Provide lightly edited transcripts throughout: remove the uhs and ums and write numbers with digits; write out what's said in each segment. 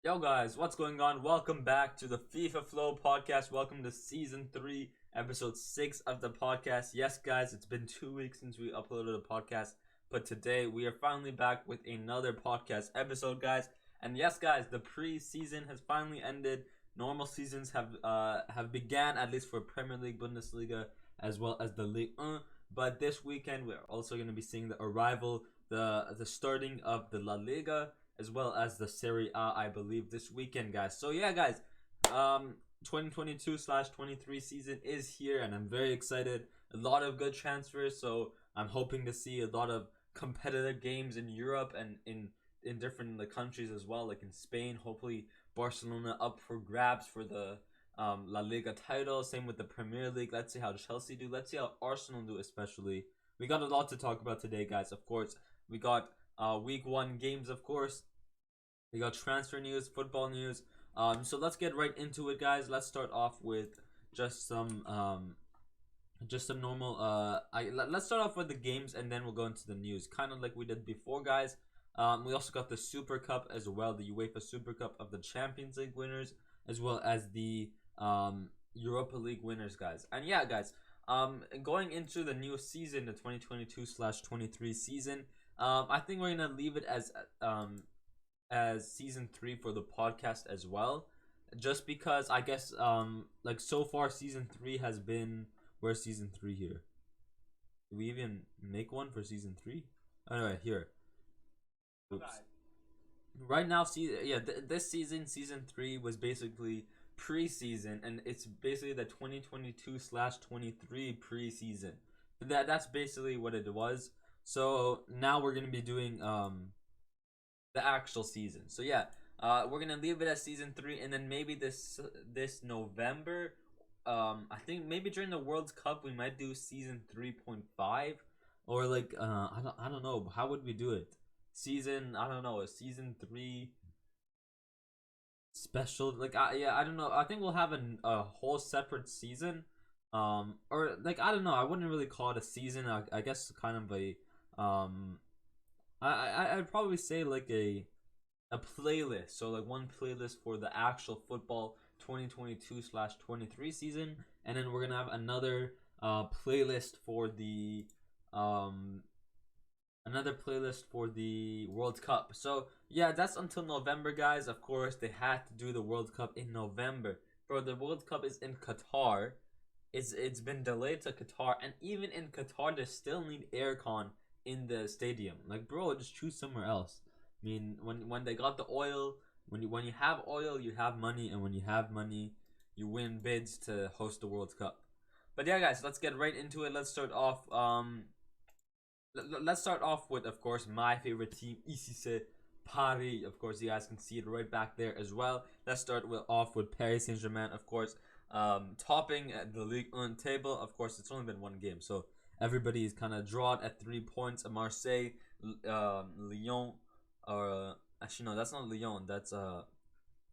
Yo guys, what's going on? Welcome back to the FIFA Flow podcast. Welcome to season 3, episode 6 of the podcast. Yes guys, it's been 2 weeks since we uploaded a podcast, but today we are finally back with another podcast episode, guys. And yes guys, the pre-season has finally ended. Normal seasons have began, at least for Premier League, Bundesliga, as well as the Ligue 1. But this weekend we're also going to be seeing the arrival, the starting of the La Liga, as well as the Serie A, I believe, this weekend, guys. So yeah, guys, 2022/23 season is here, and I'm very excited. A lot of good transfers, so I'm hoping to see a lot of competitive games in Europe and in different countries as well, like in Spain. Hopefully, Barcelona up for grabs for the La Liga title. Same with the Premier League. Let's see how Chelsea do. Let's see how Arsenal do, especially. We got a lot to talk about today, guys. Of course, we got week 1 games, of course. We got transfer news, football news. So let's get right into it, guys. Let's start off with just some normal. Let's start off with the games, and then we'll go into the news, kind of like we did before, guys. We also got the Super Cup as well, the UEFA Super Cup of the Champions League winners, as well as the Europa League winners, guys. And yeah, guys. Going into the new season, the 2022/23 season. I think we're gonna leave it as season 3 for the podcast as well, just because I guess like so far season 3 has been, where's season 3 here? Do we even make one for season 3? Anyway, here. Oops. Right now, this season 3 was basically preseason, and it's basically the 2022/23 preseason. That's basically what it was. So now we're gonna be doing the actual season. So yeah, we're gonna leave it as season 3, and then maybe this November, I think maybe during the World Cup we might do season 3.5, or like I don't know, how would we do it? I don't know, a season 3 special, like yeah, I don't know. I think we'll have a whole separate season, or like I don't know. I wouldn't really call it a season. I guess kind of a I'd probably say like a playlist. So like one playlist for the actual football 2022/23 season, and then we're gonna have another playlist for the World Cup. So yeah, that's until November, guys. Of course, they had to do the World Cup in November. Bro, the World Cup is in Qatar. It's been delayed to Qatar, and even in Qatar, they still need aircon in the stadium. Like, bro, just choose somewhere else. I mean, when they got the oil, when you have oil, you have money, and when you have money, you win bids to host the World Cup. But yeah, guys, let's get right into it. Let's start off. Let's start off with, of course, my favorite team, Ici Paris. Of course, you guys can see it right back there as well. Let's start off with Paris Saint-Germain, of course, topping the Ligue 1 table. Of course, it's only been one game, so everybody is kind of drawn at 3 points. Marseille, Lyon, or actually no, that's not Lyon. That's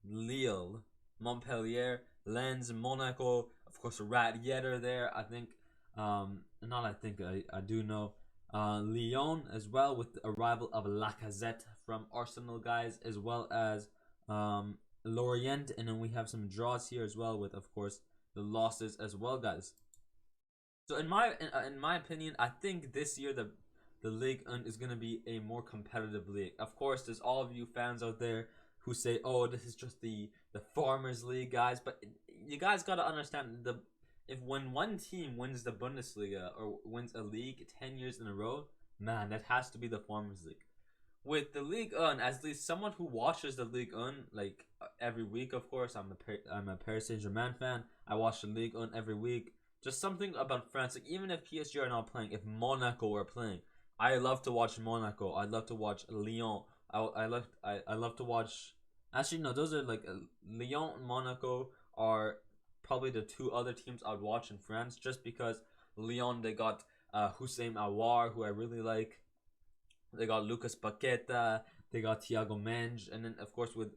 Lille, Montpellier, Lens, Monaco. Of course, Rat Yetter there. I think, not I think I do know. Lyon as well, with the arrival of Lacazette from Arsenal, guys, as well as Lorient, and then we have some draws here as well, with of course the losses as well, guys. So in my opinion, I think this year the Ligue 1 is gonna be a more competitive league. Of course, there's all of you fans out there who say, "Oh, this is just the Farmers League, guys." But you guys gotta understand, if when one team wins the Bundesliga or wins a league 10 years in a row, man, that has to be the Farmers League. With the Ligue 1, as least someone who watches the Ligue 1 like every week, of course, I'm a Paris Saint-Germain fan. I watch the Ligue 1 every week. Just something about France, like even if PSG are not playing, if Monaco are playing, I love to watch Monaco. I love to watch Lyon. I love to watch. Actually, no, those are like Lyon and Monaco are probably the 2 other teams I'd watch in France, just because Lyon, they got Hussein Aouar, who I really like. They got Lucas Paqueta. They got Thiago Mendes, and then of course with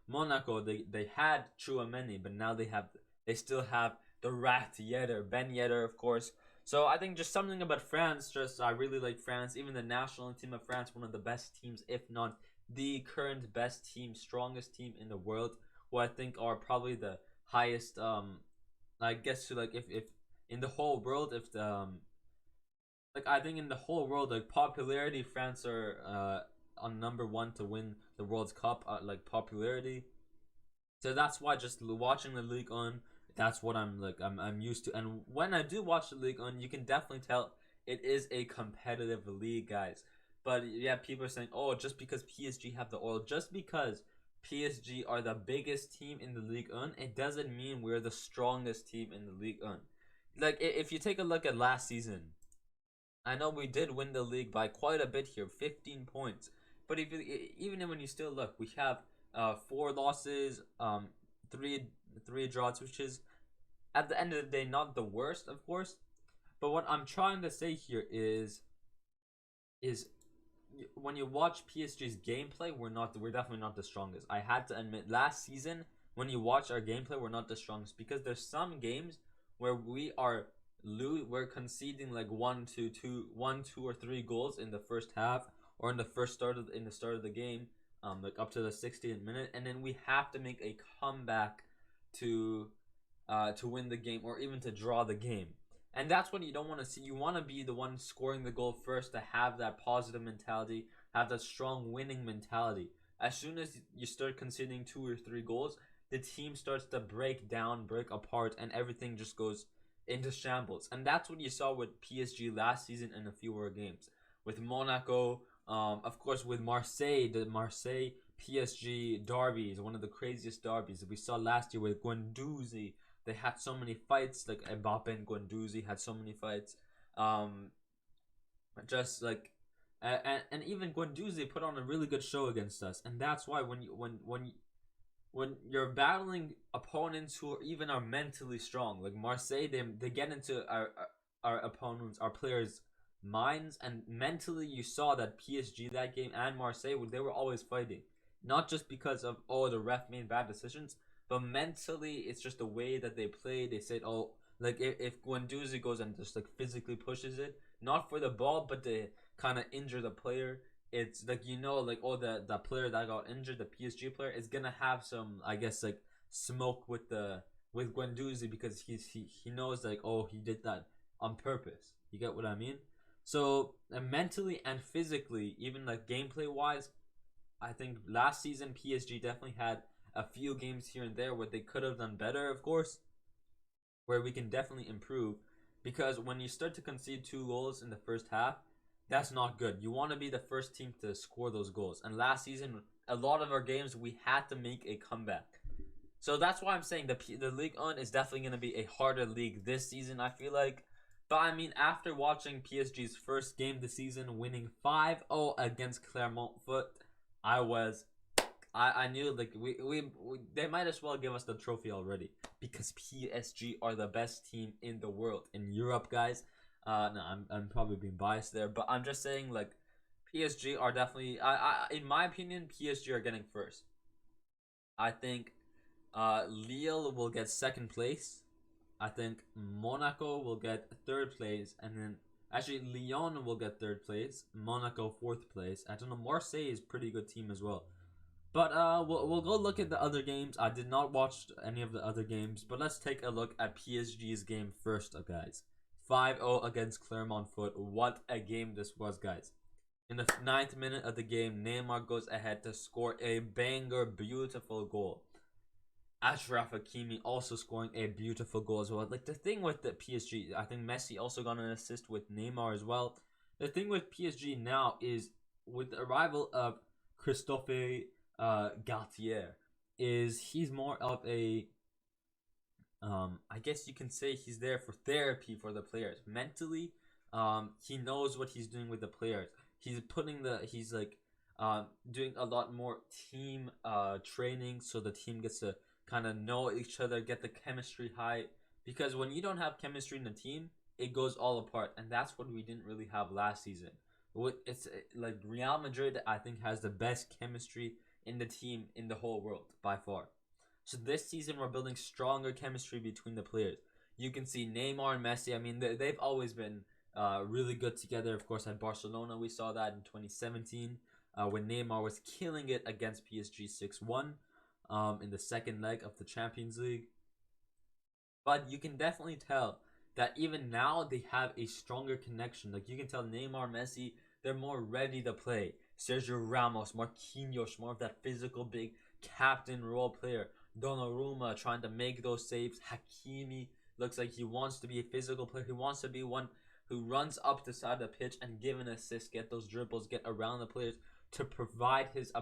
Monaco, they had Chouameni, but now they still have the Rat Yetter, Ben Yedder, of course. So I think just something about France, I really like France. Even the national team of France, one of the best teams, if not the current best team, strongest team in the world, who I think are probably the highest. I guess to like if in the whole world, if the like I think in the whole world, like popularity, France are on number one to win the World Cup, like popularity. So that's why just watching the league on, that's what I'm used to. And when I do watch the league on, you can definitely tell it is a competitive league, guys. But yeah, people are saying, oh, just because PSG have the oil, just because PSG are the biggest team in the league on, it doesn't mean we're the strongest team in the league on. Like if you take a look at last season, I know we did win the league by quite a bit here, 15 points. But if you, even when you still look, we have 4 losses, three three draws, which is at the end of the day not the worst, of course. But what I'm trying to say here is when you watch PSG's gameplay, we're definitely not the strongest. I had to admit, last season when you watch our gameplay, we're not the strongest because there's some games where we're conceding like 1, 2 or 3 goals in the first half or in the start of the game, like up to the 60th minute, and then we have to make a comeback to win the game or even to draw the game. And that's what you don't want to see. You want to be the one scoring the goal first, to have that positive mentality, have that strong winning mentality. As soon as you start conceding 2 or 3 goals, the team starts to break down, break apart, and everything just goes into shambles. And that's what you saw with PSG last season in a few more games. With Monaco, of course, with Marseille, the Marseille PSG derby is one of the craziest derbies we saw last year with Guendouzi. They had so many fights, like Mbappe and Guendouzi had so many fights. Just like, and even Guendouzi put on a really good show against us, and that's why when you're battling opponents who even are mentally strong, like Marseille, they get into our opponents, our players' minds, and mentally you saw that PSG that game and Marseille, they were always fighting, not just because of the ref made bad decisions, but mentally it's just the way that they play. They said, oh, like if Guendouzi goes and just like physically pushes it, not for the ball, but to kind of injure the player, it's like, like, oh, the player that got injured, the PSG player, is gonna have some, I guess, like smoke with Guendouzi, because he knows, like, oh, he did that on purpose. You get what I mean? So mentally and physically, even like gameplay wise, I think last season PSG definitely had a few games here and there where they could have done better, of course, where we can definitely improve. Because when you start to concede 2 goals in the first half, that's not good. You want to be the first team to score those goals. And last season, a lot of our games, we had to make a comeback. So that's why I'm saying the Ligue 1 is definitely going to be a harder league this season, I feel like. But I mean, after watching PSG's first game this season, winning 5-0 against Clermont Foot, I knew, like, we they might as well give us the trophy already, because PSG are the best team in the world, in Europe, guys. No, I'm probably being biased there, but I'm just saying, like, PSG are definitely, in my opinion, PSG are getting first. I think Lille will get second place. I think Monaco will get third place, and then actually Lyon will get third place, Monaco fourth place. I don't know, Marseille is a pretty good team as well. But we'll go look at the other games. I did not watch any of the other games, but let's take a look at PSG's game first, guys. 5-0 against Clermont Foot. What a game this was, guys. In the 9th minute of the game, Neymar goes ahead to score a banger, beautiful goal. Achraf Hakimi also scoring a beautiful goal as well. Like, the thing with the PSG, I think Messi also got an assist with Neymar as well. The thing with PSG now is, with the arrival of Christophe Galtier, is he's more of a I guess you can say he's there for therapy for the players mentally. He knows what he's doing with the players. He's like doing a lot more team training, so the team gets to kind of know each other, get the chemistry high, because when you don't have chemistry in the team, it goes all apart, and that's what we didn't really have last season. It's like Real Madrid, I think, has the best chemistry in the team in the whole world by far. So this season we're building stronger chemistry between the players. You can see Neymar and Messi. I mean, they've always been really good together. Of course, at Barcelona we saw that in 2017. when Neymar was killing it against PSG 6-1 in the second leg of the Champions League. But you can definitely tell that even now they have a stronger connection. Like you can tell Neymar, Messi, they're more ready to play. Sergio Ramos, Marquinhos, more of that physical big captain role player. Donnarumma trying to make those saves. Hakimi looks like he wants to be a physical player. He wants to be one who runs up the side of the pitch and give an assist, get those dribbles, get around the players to provide his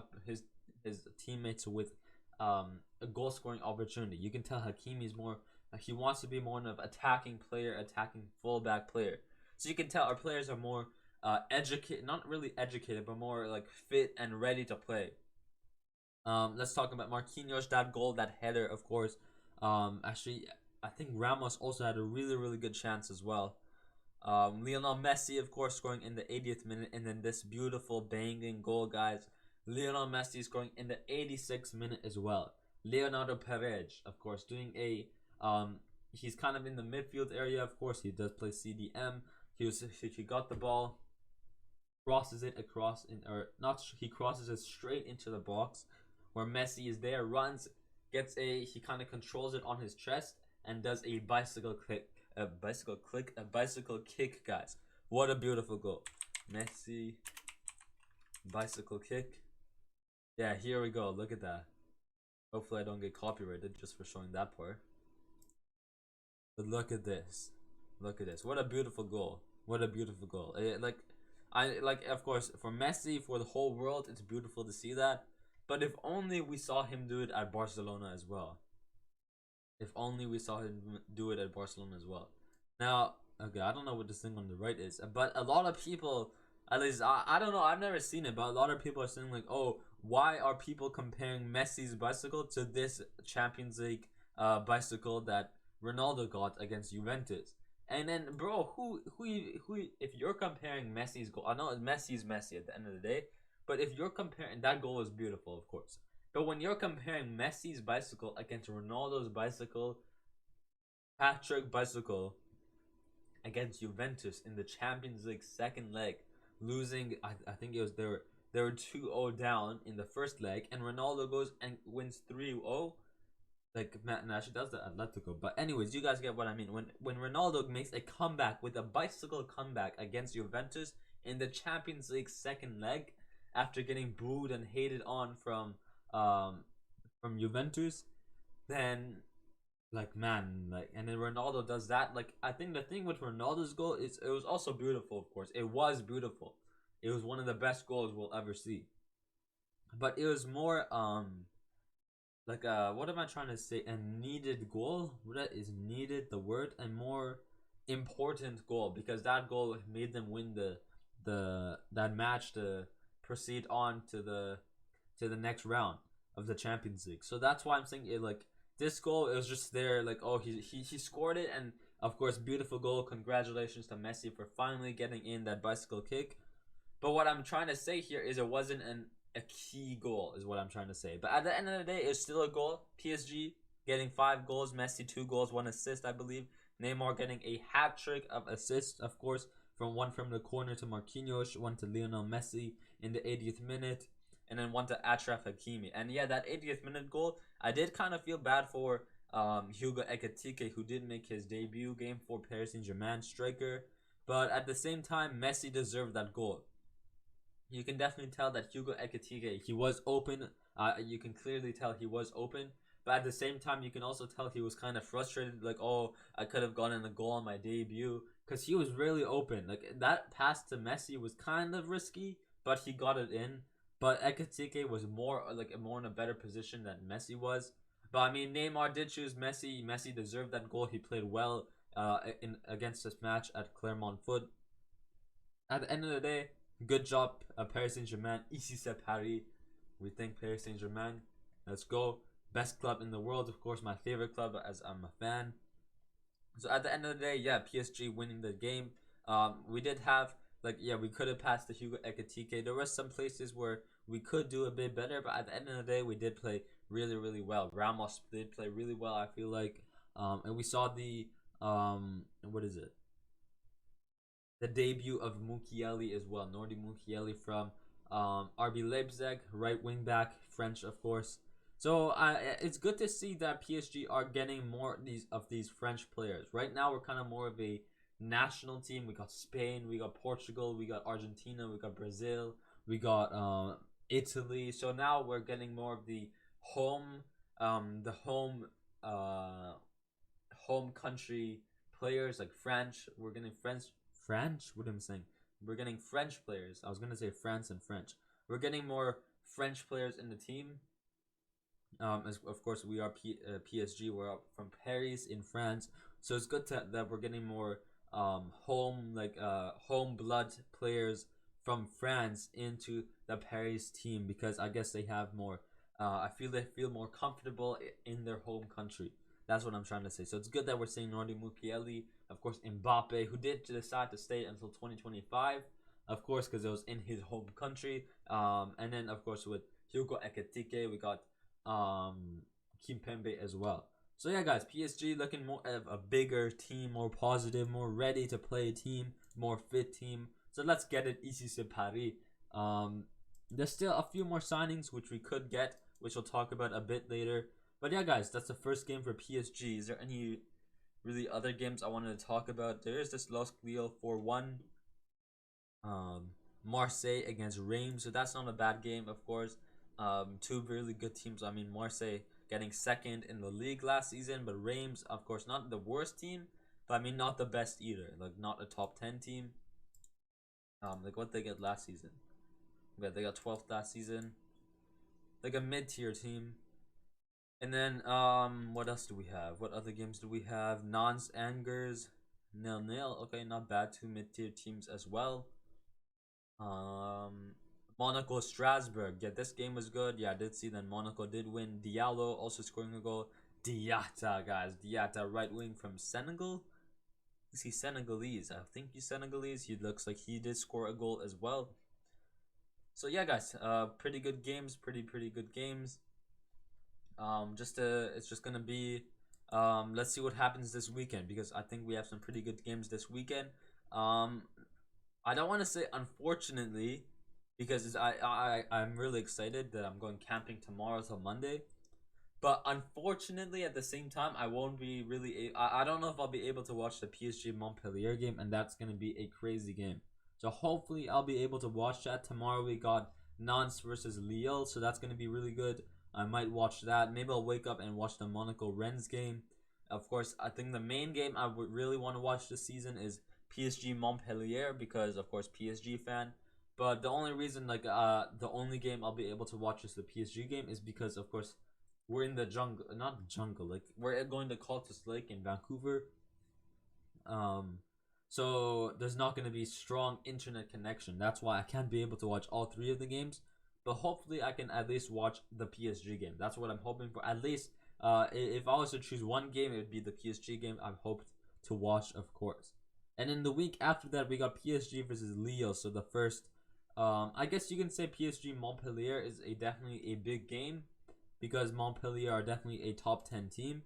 teammates with a goal scoring opportunity. You can tell Hakimi is more. He wants to be more of an attacking player, attacking fullback player. So you can tell our players are more educated, not really educated, but more like fit and ready to play. Let's talk about Marquinhos, that goal, that header, of course. Actually, I think Ramos also had a really good chance as well. Lionel Messi, of course, scoring in the 80th minute, and then this beautiful banging goal, guys. Lionel Messi scoring in the 86th minute as well. Leonardo Perez, of course, doing a he's kind of in the midfield area. Of course, he does play CDM. He got the ball, crosses it across he crosses it straight into the box where Messi is there, runs, he kind of controls it on his chest and does a bicycle kick, guys. What a beautiful goal. Messi bicycle kick. Yeah, here we go. Look at that. Hopefully I don't get copyrighted just for showing that part. But look at this. Look at this. What a beautiful goal. What a beautiful goal. Of course, for Messi, for the whole world, it's beautiful to see that. But if only we saw him do it at Barcelona as well. If only we saw him do it at Barcelona as well. Now, okay, I don't know what this thing on the right is, but a lot of people, at least I don't know, I've never seen it, but a lot of people are saying like, oh, why are people comparing Messi's bicycle to this Champions League bicycle that Ronaldo got against Juventus? And then, bro, who? If you're comparing Messi's goal, I know Messi's Messi at the end of the day, but if you're comparing, that goal is beautiful, of course. But when you're comparing Messi's bicycle against Ronaldo's bicycle, hat-trick bicycle against Juventus in the Champions League second leg, losing, I think it was they were 2-0 down in the first leg, and Ronaldo goes and wins 3-0. Like, man, actually that's the Atletico. But anyways, you guys get what I mean. When Ronaldo makes a comeback with a bicycle comeback against Juventus in the Champions League second leg, after getting booed and hated on from Juventus, then like, man, like, and then Ronaldo does that. Like, I think the thing with Ronaldo's goal is it was also beautiful. Of course, it was beautiful. It was one of the best goals we'll ever see. But it was more what am I trying to say? A needed goal. What is needed? The word. A more important goal, because that goal made them win that match to proceed on to the next round of the Champions League. So that's why I'm saying it, like, this goal, it was just there, like, oh, he scored it, and of course, beautiful goal. Congratulations to Messi for finally getting in that bicycle kick. But what I'm trying to say here is it wasn't a key goal, is what I'm trying to say. But at the end of the day, it's still a goal. PSG getting 5 goals, Messi 2 goals, 1 assist, I believe. Neymar getting a hat trick of assists, of course, one from the corner to Marquinhos, 1 to Lionel Messi in the 80th minute, and then 1 to Achraf Hakimi. And yeah, that 80th minute goal, I did kind of feel bad for Hugo Ekitike, who did make his debut game for Paris Saint-Germain striker. But at the same time, Messi deserved that goal. You can definitely tell that Hugo Ekitike, he was open. You can clearly tell he was open. But at the same time, you can also tell he was kind of frustrated. Like, oh, I could have gotten a goal on my debut. Because he was really open. Like, that pass to Messi was kind of risky, but he got it in. But Ekitike was more in a better position than Messi was. But I mean, Neymar did choose Messi. Messi deserved that goal. He played well against this match at Clermont Foot. At the end of the day, good job, Paris Saint-Germain. Ici c'est Paris. We thank Paris Saint-Germain. Let's go. Best club in the world, of course, my favorite club, as I'm a fan. So at the end of the day, yeah, PSG winning the game. We did have, we could have passed the Hugo Ekitike. There were some places where we could do a bit better, but at the end of the day, we did play really well. Ramos did play really well, I feel like. And we saw the the debut of Mukiele as well. Nordi Mukiele from RB Leipzig, right wing back, French of course. So it's good to see that PSG are getting more these French players. Right now we're kind of more of a national team. We got Spain, we got Portugal, we got Argentina, we got Brazil, we got Italy. So now we're getting more of the home the uh home country players like French. We're getting French. What am I saying? We're getting French players. I was gonna say France and French. We're getting more French players in the team. As of course we are PSG. We're from Paris in France, so it's good that we're getting more home blood players from France into the Paris team because I guess they have more. I feel they feel more comfortable in their home country. That's what I'm trying to say. So it's good that we're seeing Nordi Mukiele, of course Mbappe, who did decide to stay until 2025, of course, because it was in his home country. And then of course with Hugo Ekitike, we got Kimpembe as well. So yeah, guys, PSG looking more of a bigger team, more positive, more ready to play team, more fit team. So let's get it. Ici c'est Paris. There's still a few more signings which we could get, which we'll talk about a bit later. But yeah, guys, that's the first game for PSG. Is there any really other games I wanted to talk about? There is this Los Lille 4-1. Marseille against Reims. So that's not a bad game, of course. Two really good teams. I mean, Marseille getting second in the league last season, but Reims, of course, not the worst team, but I mean, not the best either. Like, not a top 10 team. Like what they get last season. Yeah, they got 12th last season. Like a mid-tier team. And then, what else do we have? What other games do we have? Nantes Angers 0-0. Okay, not bad. Two mid-tier teams as well. Monaco Strasbourg. Yeah, this game was good. Yeah, I did see that Monaco did win. Diallo also scoring a goal. Diatta, guys. Diatta, right wing from Senegal. Is he Senegalese? I think he's Senegalese. He looks like he did score a goal as well. So yeah, guys, pretty good games. Pretty good games. It's just gonna be, let's see what happens this weekend because I think we have some pretty good games this weekend. I don't want to say unfortunately because I'm really excited that I'm going camping tomorrow till Monday. But unfortunately, at the same time, I won't be really. I don't know if I'll be able to watch the PSG Montpellier game, and that's gonna be a crazy game. So hopefully, I'll be able to watch that tomorrow. We got Nantes versus Lille, so that's gonna be really good. I might watch that. Maybe I'll wake up and watch the Monaco Rennes game. Of course, I think the main game I would really want to watch this season is PSG Montpellier because, of course, PSG fan. But the only reason, the only game I'll be able to watch is the PSG game is because, of course, we're in the jungle, not jungle, like we're going to Cultus Lake in Vancouver. So there's not going to be strong internet connection. That's why I can't be able to watch all three of the games. But hopefully I can at least watch the PSG game. That's what I'm hoping for. At least, if I was to choose one game, it would be the PSG game I've hoped to watch, of course. And in the week after that, we got PSG versus Lille. So the first, I guess you can say PSG Montpellier is definitely a big game because Montpellier are definitely a top 10 team.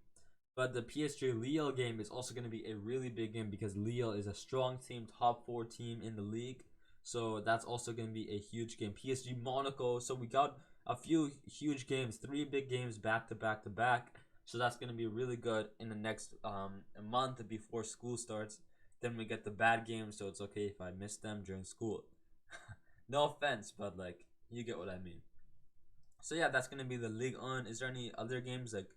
But the PSG Lille game is also going to be a really big game because Lille is a strong team, top 4 team in the league. So that's also going to be a huge game. PSG Monaco. So we got a few huge games, 3 big games back to back to back. So that's going to be really good in the next a month before school starts. Then we get the bad games, so it's okay if I miss them during school. No offense, but like you get what I mean. So yeah, that's gonna be the Ligue 1. Is there any other games like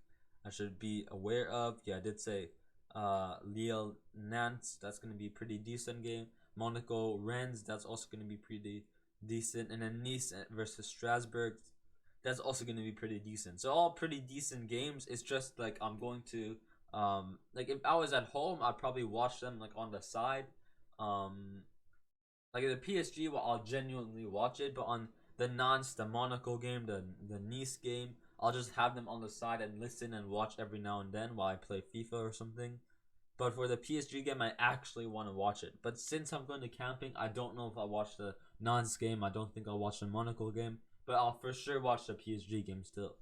I should be aware of? Yeah, I did say Lille Nantes. That's gonna be a pretty decent game. Monaco Rennes. That's also gonna be pretty decent. And then Nice versus Strasbourg. That's also gonna be pretty decent. So all pretty decent games. It's just like I'm going to like if I was at home, I'd probably watch them like on the side. Like the PSG, well, I'll genuinely watch it, but on the Nantes, the Monaco game, the Nice game, I'll just have them on the side and listen and watch every now and then while I play FIFA or something. But for the PSG game, I actually want to watch it. But since I'm going to camping, I don't know if I'll watch the Nantes game. I don't think I'll watch the Monaco game. But I'll for sure watch the PSG game still.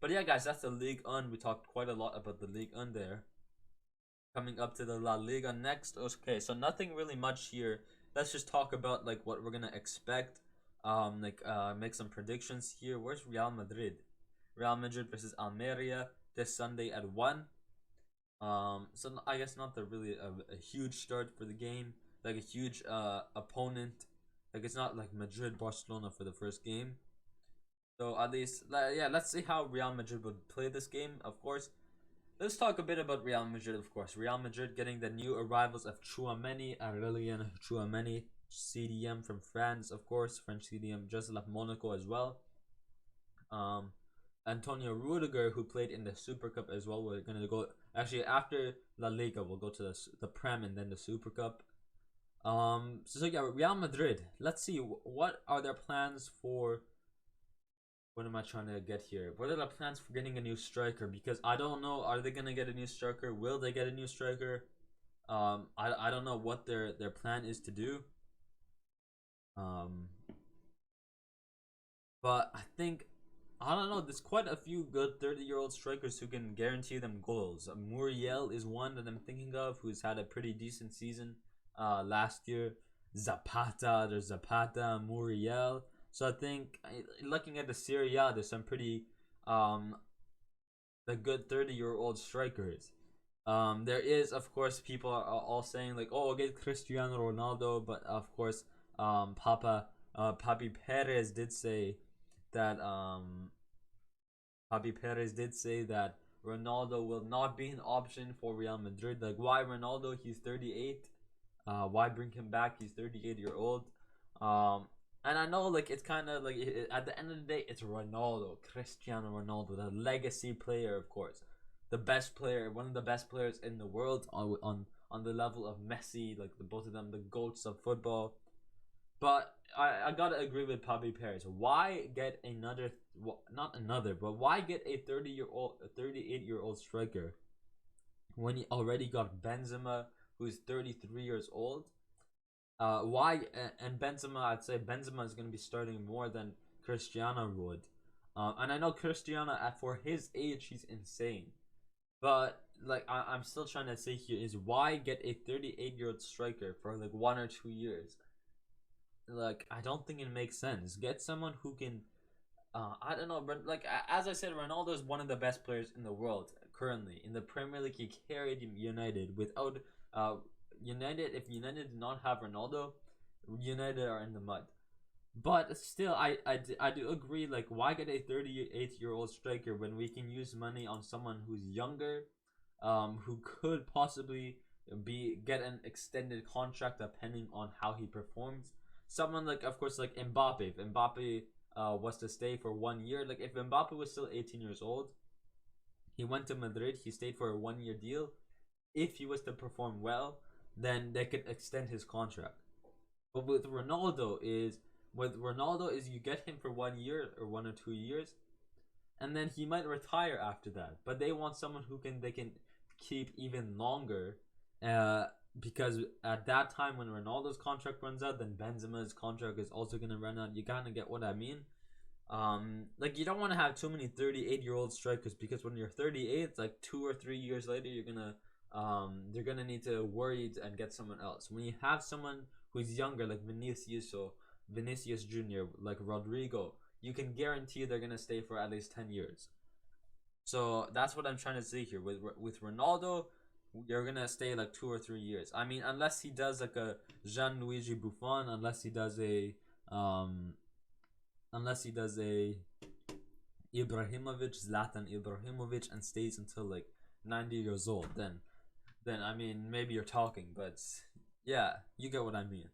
But yeah, guys, that's the Ligue 1. We talked quite a lot about the Ligue 1 there. Coming up to the La Liga next. Okay, so nothing really much here. Let's just talk about like what we're gonna expect. make some predictions here. Where's Real Madrid? Real Madrid versus Almeria this Sunday at 1. So I guess not the really a huge start for the game, like a huge opponent. Like it's not like Madrid Barcelona for the first game. So at least yeah, let's see how Real Madrid would play this game. Of course, let's talk a bit about Real Madrid. Of course, Real Madrid getting the new arrivals of Chouameni, Aurelien Chouameni, CDM from France, of course, French CDM just left Monaco as well. Um, Antonio Rudiger, who played in the Super Cup as well. We're gonna go actually after La Liga. We'll go to the Prem and then the Super Cup. So yeah, Real Madrid. Let's see what are their plans for. What am I trying to get here? What are the plans for getting a new striker? Because I don't know. Are they gonna get a new striker? Will they get a new striker? I don't know what their plan is to do. But I think I don't know. There's quite a few good 30-year-old strikers who can guarantee them goals. Muriel is one that I'm thinking of, who's had a pretty decent season last year. There's Zapata, Muriel. So I think looking at the Serie A, there's some pretty the good 30-year-old strikers. There is, of course, people are all saying like, oh, get Cristiano Ronaldo, but of course, Papi Perez did say that Papi Perez did say that Ronaldo will not be an option for Real Madrid. Like, why Ronaldo? He's 38. Why bring him back? He's 38-year-old. And I know, like, it's kind of like at the end of the day, it's Ronaldo, Cristiano Ronaldo, the legacy player, of course, the best player, one of the best players in the world on the level of Messi, like the both of them, the goats of football. But I gotta agree with Papi Perez. Why get not another, but why get a 38-year-old striker when you already got Benzema, who's 33 years old? Why and Benzema? I'd say Benzema is gonna be starting more than Cristiano would. And I know Cristiano for his age, he's insane. But like I'm still trying to say here is why get a 38-year-old striker for like 1 or 2 years? Like I don't think it makes sense. Get someone who can I don't know, but like as I said, Ronaldo is one of the best players in the world currently in the Premier League. He carried United. Without United, if United did not have Ronaldo, United are in the mud. But still, I do agree. Like, why get a 38-year-old striker when we can use money on someone who's younger, who could possibly get an extended contract depending on how he performs. Someone like, of course, like Mbappe. If Mbappe was to stay for 1 year, like if Mbappe was still 18 years old, he went to Madrid. He stayed for a 1 year deal. If he was to perform well, then they could extend his contract. But with Ronaldo is you get him for 1 year or 1 or 2 years, and then he might retire after that. But they want someone who they can keep even longer, because at that time when Ronaldo's contract runs out, then Benzema's contract is also gonna run out. You kind of get what I mean. Like you don't want to have too many 38-year-old strikers, because when you're 38, it's like 2 or 3 years later you're gonna need to worry and get someone else. When you have someone who's younger, like Vinicius Jr., like Rodrigo, you can guarantee they're gonna stay for at least 10 years. So that's what I'm trying to say here. With Ronaldo, you're gonna stay like 2 or 3 years. I mean, unless he does like a Gianluigi Buffon, unless he does a Zlatan Ibrahimovic, and stays until like 90 years old, then I mean maybe you're talking, but yeah, you get what I mean.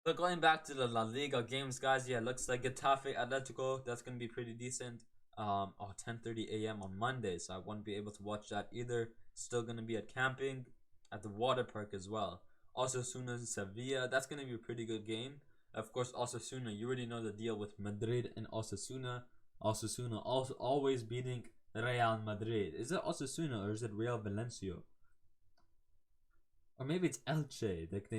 But going back to the La Liga games, guys, yeah, looks like Getafe Atletico, that's gonna be pretty decent. 10:30 a.m. on Monday, so I won't be able to watch that either. Still gonna be at camping at the water park as well. Osasuna Sevilla, that's gonna be a pretty good game. Of course, Osasuna, you already know the deal with Madrid and Osasuna. Osasuna also always beating Real Madrid. Is it Osasuna or is it Real Valencia? Or maybe it's Elche. Like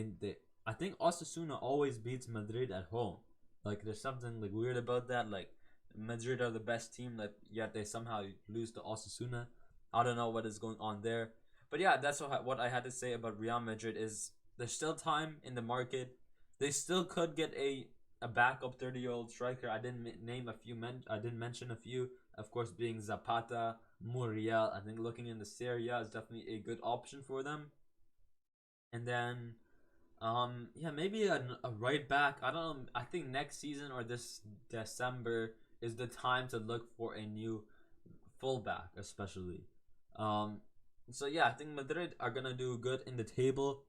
I think Osasuna always beats Madrid at home. Like there's something like weird about that. Like Madrid are the best team, like yet they somehow lose to Osasuna. I don't know what is going on there. But yeah, that's what I had to say about Real Madrid. Is there's still time in the market. They still could get a a backup 30-year-old striker. I didn't name a few. I didn't mention a few. Of course, being Zapata, Muriel. I think looking in the Serie A is definitely a good option for them. And then, yeah, maybe a right back. I don't know. I think next season or this December is the time to look for a new fullback, especially. Um, so yeah, I think Madrid are gonna do good in the table.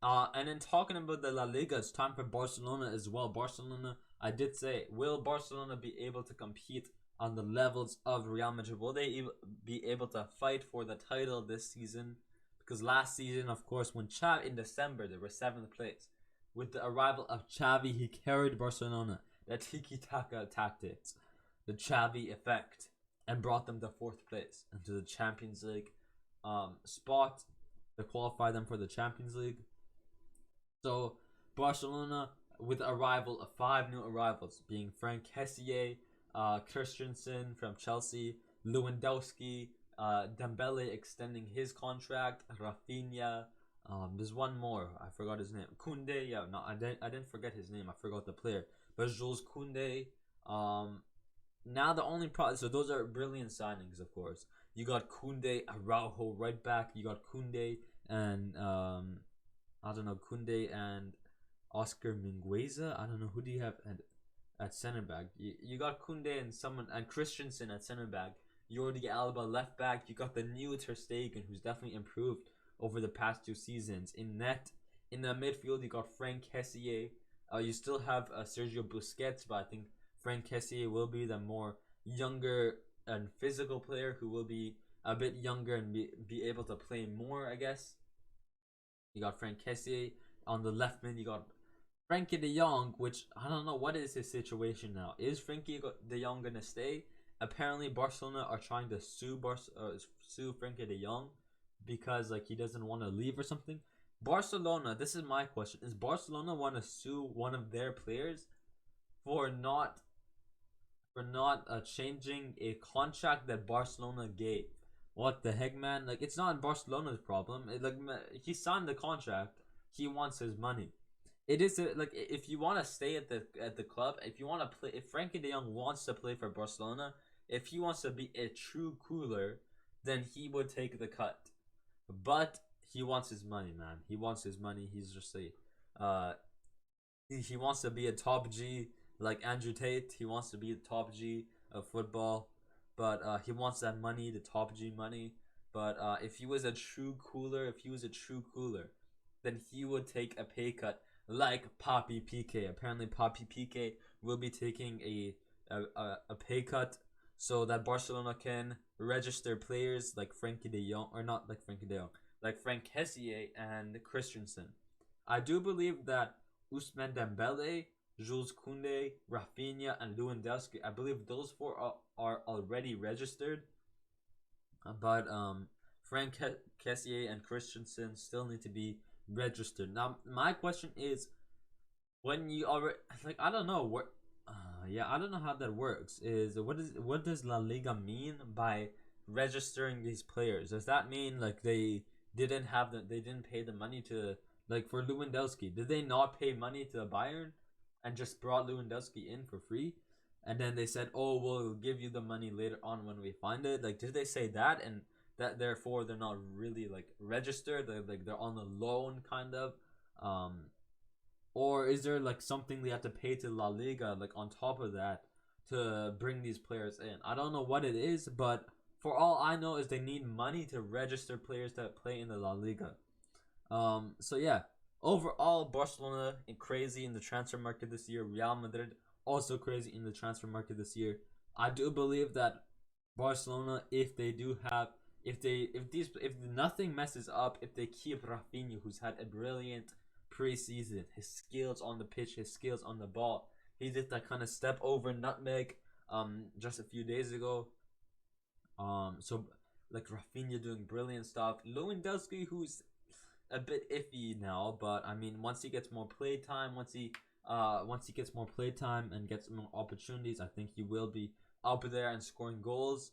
And then talking about the La Liga, it's time for Barcelona as well. Barcelona, I did say, will Barcelona be able to compete on the levels of Real Madrid? Will they be able to fight for the title this season? Because last season, of course, when Xavi in December, they were 7th place. With the arrival of Xavi, he carried Barcelona, the tiki-taka tactics, the Xavi effect, and brought them to 4th place into the Champions League spot to qualify them for the Champions League. So Barcelona, with the arrival of 5 new arrivals, being Frank Hessier, Christensen from Chelsea, Lewandowski, Dembele extending his contract, Rafinha. There's one more. I forgot his name. Koundé. Yeah, no, I didn't forget his name. I forgot the player. But Jules Koundé. Now the only problem. So those are brilliant signings, of course. You got Koundé, Araujo right back. You got Koundé and I don't know, Koundé and Oscar Mingueza. I don't know, who do you have at center back? You got Koundé and someone and Christensen at center back. Jordi Alba left back. You got the new Ter Stegen, who's definitely improved over the past 2 seasons. In net, in the midfield, you got Frank Hessier. You still have Sergio Busquets, but I think Frank Hessier will be the more younger and physical player who will be a bit younger and be able to play more, I guess. You got Frank Hessier on the left mid. You got Frankie de Jong, which I don't know what is his situation now. Is Frankie de Jong gonna stay? Apparently, Barcelona are trying to sue Frankie de Jong because like he doesn't want to leave or something. Barcelona, this is my question: is Barcelona want to sue one of their players for not changing a contract that Barcelona gave? What the heck, man? Like, it's not Barcelona's problem. He signed the contract. He wants his money. It is like, if you want to stay at the club, if you want to play, if Frankie De Jong wants to play for Barcelona, if he wants to be a true cooler, then he would take the cut. But he wants his money, man. He wants his money. He's just he wants to be a top G like Andrew Tate. He wants to be the top G of football, but he wants that money, the top G money. But if he was a true cooler, then he would take a pay cut like Papi PK. Apparently, Papi PK will be taking a pay cut so that Barcelona can register players like Frankie De Jong, or not like Frankie De Jong, like Frank Hessier and Christensen. I do believe that Ousmane Dembele, Jules Koundé, Rafinha, and Lewandowski, I believe those 4 are already registered. But Frank Kessier and Christensen still need to be registered. Now, my question is, when you already, like, I don't know what, yeah, I don't know how that works. What does La Liga mean by registering these players? Does that mean like they didn't pay the money to, like, for Lewandowski? Did they not pay money to Bayern and just brought Lewandowski in for free? And then they said, "Oh, we'll give you the money later on when we find it." Like, did they say that, and that therefore they're not really like registered? They're on a loan kind of, or is there like something they have to pay to La Liga like on top of that to bring these players in? I don't know what it is, but for all I know is they need money to register players that play in the La Liga. So yeah, overall, Barcelona crazy in the transfer market this year. Real Madrid also crazy in the transfer market this year. I do believe that Barcelona, if nothing messes up, if they keep Rafinha, who's had a brilliant preseason, his skills on the pitch, his skills on the ball, he did that kind of step over nutmeg just a few days ago. So like Rafinha doing brilliant stuff. Lewandowski, who's a bit iffy now, but I mean, once he gets more play time, once he gets more play time and gets more opportunities, I think he will be up there and scoring goals.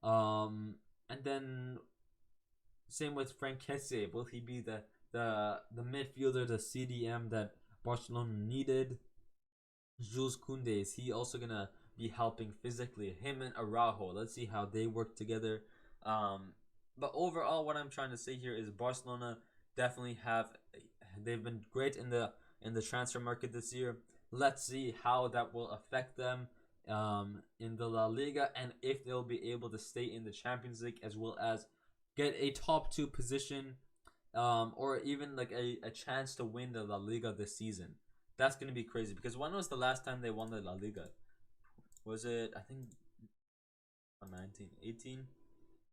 And then same with Frank Kessié. Will he be the midfielder, the CDM that Barcelona needed? Jules Koundé, is he also gonna be helping physically? Him and Araujo. Let's see how they work together. Um, but overall, what I'm trying to say here is Barcelona definitely have. They've been great in the transfer market this year. Let's see how that will affect them in the La Liga, and if they'll be able to stay in the Champions League as well as get a top two position, or even like a chance to win the La Liga this season. That's gonna be crazy because when was the last time they won the La Liga? Was it, I think, 19, 18?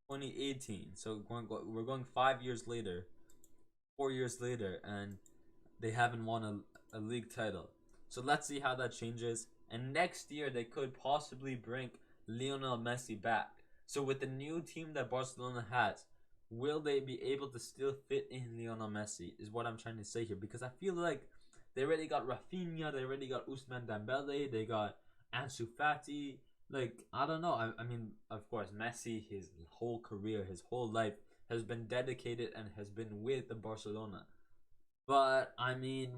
2018. So we're going 5 years later, 4 years later, and they haven't won a league title. So let's see how that changes. And next year they could possibly bring Lionel Messi back. So with the new team that Barcelona has, will they be able to still fit in Lionel Messi? Is what I'm trying to say here, because I feel like they already got Rafinha, they already got Ousmane Dembele, they got Ansu Fati. Like, I don't know. I mean, of course, Messi, his whole career, his whole life has been dedicated and has been with the Barcelona. But I mean,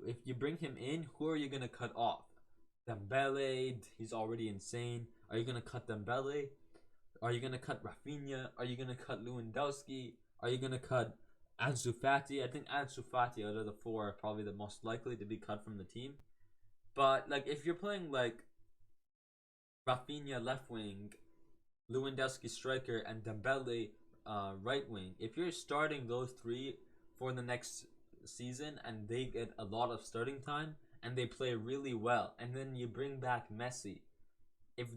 if you bring him in, who are you gonna cut off? Dembele, he's already insane. Are you gonna cut Dembele? Are you gonna cut Rafinha? Are you gonna cut Lewandowski? Are you gonna cut Ansu Fati? I think Ansu Fati out of the four are probably the most likely to be cut from the team. But like, if you're playing like Rafinha left wing, Lewandowski striker, and Dembele right wing, if you're starting those three for the next season and they get a lot of starting time and they play really well, and then you bring back Messi, if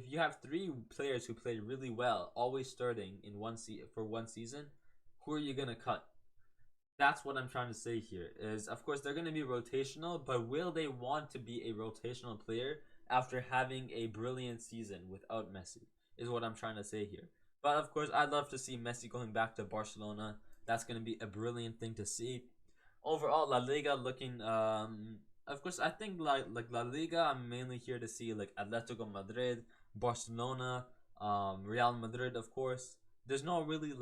you have three players who play really well always starting in for one season, who are you gonna cut? That's what I'm trying to say here. Is, of course, they're gonna be rotational, but will they want to be a rotational player after having a brilliant season without Messi? Is what I'm trying to say here. But of course, I'd love to see Messi going back to Barcelona. That's gonna be a brilliant thing to see. Overall, La Liga looking. Of course, I think like La Liga, I'm mainly here to see like Atletico Madrid, Barcelona, Real Madrid. Of course, there's no really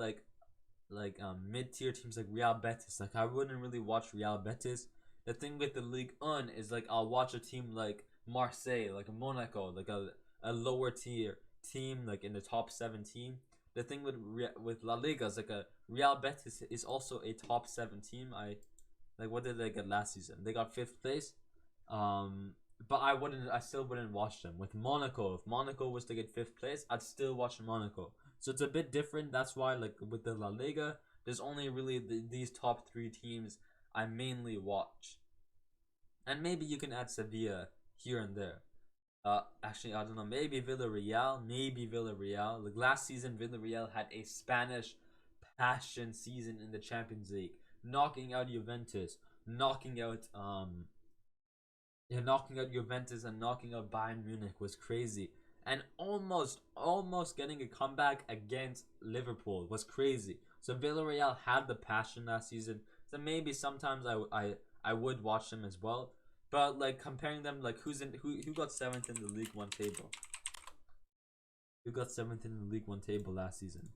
mid tier teams like Real Betis. Like, I wouldn't really watch Real Betis. The thing with the Ligue 1 is like I'll watch a team like Marseille, like Monaco, like a lower tier team like in the top 17. The thing with La Liga is like a Real Betis is also a top 7 team. What did they get last season? They got 5th place. But I still wouldn't watch them. With Monaco, if Monaco was to get 5th place, I'd still watch Monaco. So it's a bit different. That's why, like with the La Liga, there's only really these top 3 teams I mainly watch, and maybe you can add Sevilla here and there. Actually, I don't know. Maybe Villarreal. Maybe Villarreal. Like last season, Villarreal had a Spanish passion season in the Champions League, knocking out Juventus, knocking out Juventus and knocking out Bayern Munich was crazy. And almost getting a comeback against Liverpool was crazy. So Villarreal had the passion last season. So maybe sometimes I would watch them as well. But like comparing them, like who got 7th in the League 1 table? Who got 7th in the League 1 table last season?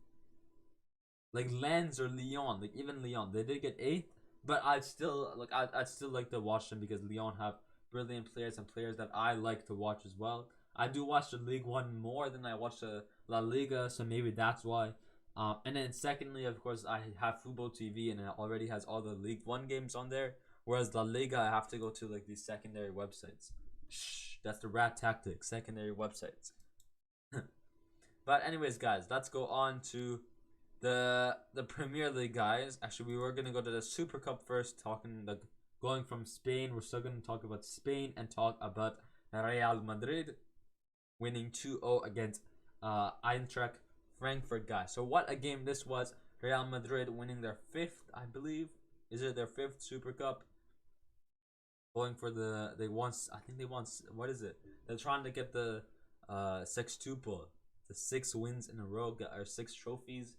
Like Lens or Lyon, like even Lyon, they did get 8th, but I'd still like to watch them because Lyon have brilliant players and players that I like to watch as well. I do watch the League 1 more than I watch the La Liga, so maybe that's why. And then secondly, of course, I have Football TV and it already has all the League 1 games on there. Whereas La Liga, I have to go to like these secondary websites. Shh, that's the rat tactic, secondary websites. But anyways, guys, let's go on to the Premier League, guys. Actually, we were gonna go to the Super Cup first, going from Spain. We're still gonna talk about Spain and talk about Real Madrid winning 2-0 against Eintracht Frankfurt, guys. So what a game this was. Real Madrid winning their 5th, I believe. Is it their 5th Super Cup? Going for I think they won, what is it? They're trying to get the sextuple, the 6 wins in a row, or 6 trophies.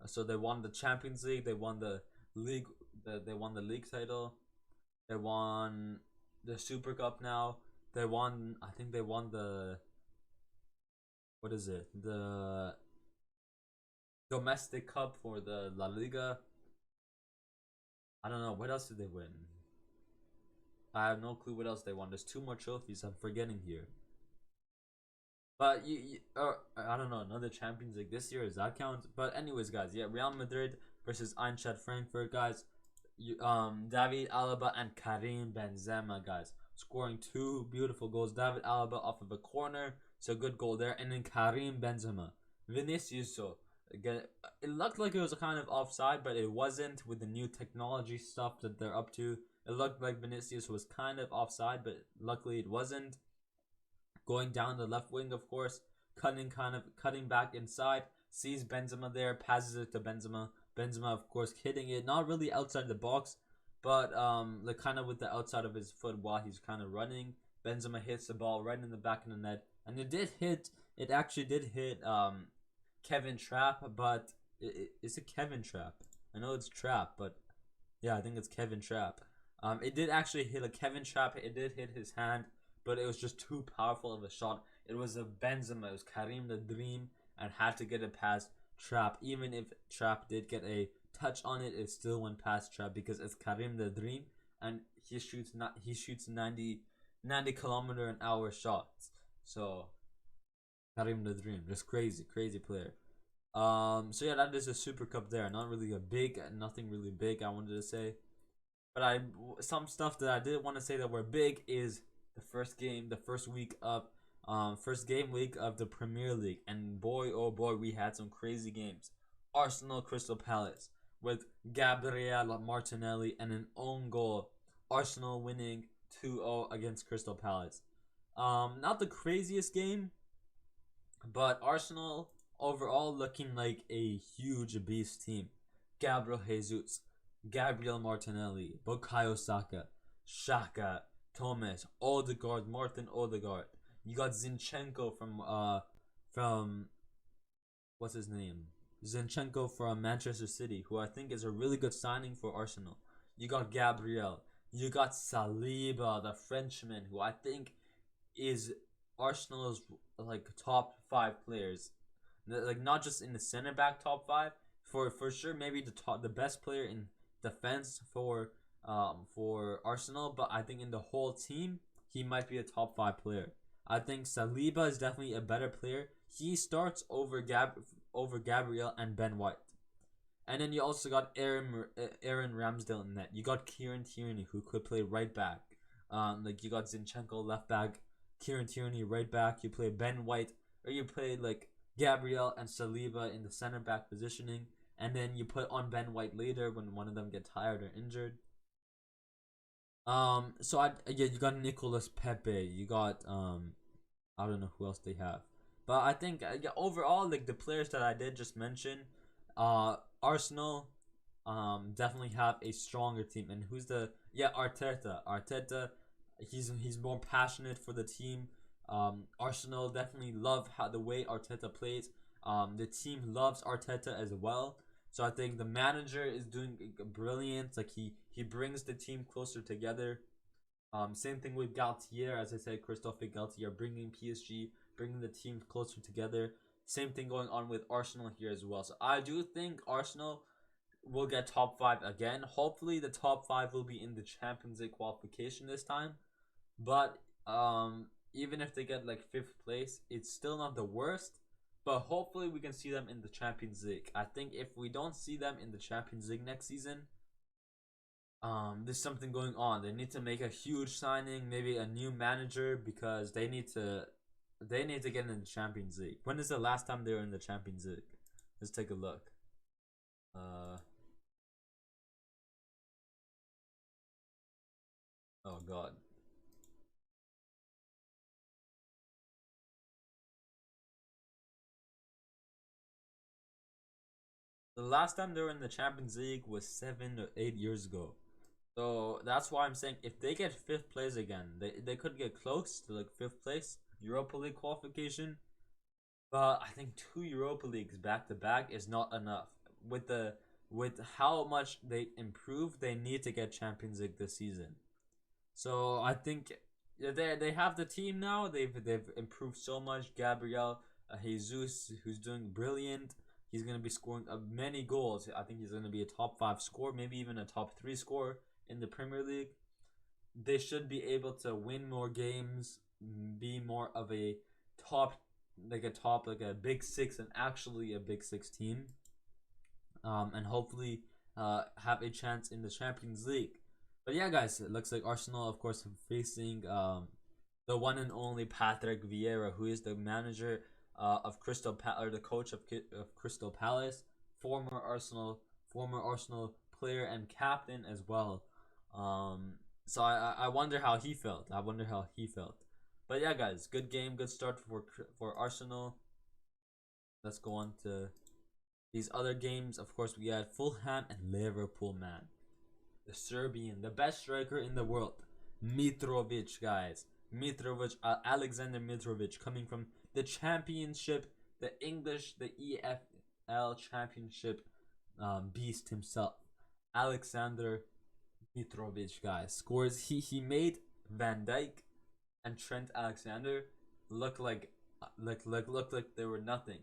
So they won the Champions League, they won the league, they won the league title, they won the Super Cup now. I think they won the, what is it? The domestic cup for the La Liga. I don't know, what else did they win? I have no clue what else they won. There's two more trophies I'm forgetting here. But I don't know, another Champions League this year, does that count? But anyways, guys, yeah, Real Madrid versus Eintracht Frankfurt, guys. David Alaba and Karim Benzema, guys, scoring two beautiful goals. David Alaba off of a corner, so good goal there, and then Karim Benzema, Vinicius. So again, it looked like it was kind of offside, but it wasn't with the new technology stuff that they're up to. It looked like Vinicius was kind of offside, but luckily it wasn't. Going down the left wing, of course, cutting back inside, sees Benzema there, passes it to Benzema. Benzema, of course, hitting it, not really outside the box, but like kind of with the outside of his foot while he's kind of running. Benzema hits the ball right in the back of the net, and it actually did hit Kevin Trapp, but is it Kevin Trapp? I know it's Trapp, but yeah, I think it's Kevin Trapp. It did actually hit a Kevin Trapp. It did hit his hand, but it was just too powerful of a shot. It was a Benzema. It was Karim the Dream, and had to get it past Trapp. Even if Trapp did get a touch on it, it still went past Trapp because it's Karim the Dream, and he shoots 90 kilometer an hour shots. So Karim the Dream, just crazy player. So yeah, that is a Super Cup there. Not really nothing really big I wanted to say. But some stuff that I did want to say that were big is the first game week of the Premier League, and boy oh boy, we had some crazy games. Arsenal Crystal Palace with Gabriel Martinelli and an own goal. Arsenal winning 2-0 against Crystal Palace. Not the craziest game, but Arsenal overall looking like a huge beast team. Gabriel Jesus, Gabriel Martinelli, Bukayo Saka, Shaka, Thomas, Odegaard, Martin Odegaard. You got Zinchenko from what's his name? Zinchenko from Manchester City, who I think is a really good signing for Arsenal. You got Gabriel. You got Saliba, the Frenchman, who I think is Arsenal's like top 5 players. Like not just in the center back top 5, for sure maybe the best player in defense for Arsenal, but I think in the whole team he might be a top 5 player. I think Saliba is definitely a better player. He starts over Gabriel and Ben White. And then you also got Aaron Ramsdale in net. You got Kieran Tierney, who could play right back. Like you got Zinchenko left back, Kieran Tierney right back. You play Ben White, or you play like Gabriel and Saliba in the center back positioning, and then you put on Ben White later when one of them get tired or injured. You got Nicolas Pepe. You got I don't know who else they have, but I think yeah, overall, like the players that I did just mention, Arsenal, definitely have a stronger team. And who's the Arteta, he's more passionate for the team. Arsenal definitely love the way Arteta plays. The team loves Arteta as well. So I think the manager is doing brilliant. Like he brings the team closer together. Same thing with Galtier, as I said, Christophe Galtier bringing PSG, bringing the team closer together. Same thing going on with Arsenal here as well. So I do think Arsenal will get top 5 again. Hopefully the top 5 will be in the Champions League qualification this time. But even if they get like 5th place, it's still not the worst. But hopefully we can see them in the Champions League. I think if we don't see them in the Champions League next season, there's something going on. They need to make a huge signing, maybe a new manager, because they need to get in the Champions League. When is the last time they were in the Champions League? Let's take a look. Oh god. The last time they were in the Champions League was 7 or 8 years ago. So that's why I'm saying if they get 5th place again, they could get close to like 5th place, Europa League qualification. But I think 2 Europa Leagues back to back is not enough. With how much they improve, they need to get Champions League this season. So I think they have the team now. They've improved so much. Gabriel Jesus, who's doing brilliant. He's gonna be scoring many goals. I think he's gonna be a top 5 scorer, maybe even a top 3 scorer in the Premier League. they should be able to win more games, be more of a top, like a big six, and actually a big six team, and hopefully have a chance in the Champions League. But yeah, guys, it looks like Arsenal, of course, facing the one and only Patrick Vieira, who is the manager of or the coach of Crystal Palace, former Arsenal player and captain as well. So I wonder how he felt. I wonder how he felt. But yeah, guys, good game, good start for Arsenal. Let's go on to these other games. Of course, we had Fulham and Liverpool, man. The Serbian, the best striker in the world, Mitrovic, guys. Alexander Mitrovic, coming from the championship, the EFL championship beast himself, Alexander Mitrovic, guys. Scores. He made Van Dijk and Trent Alexander look like look like they were nothing.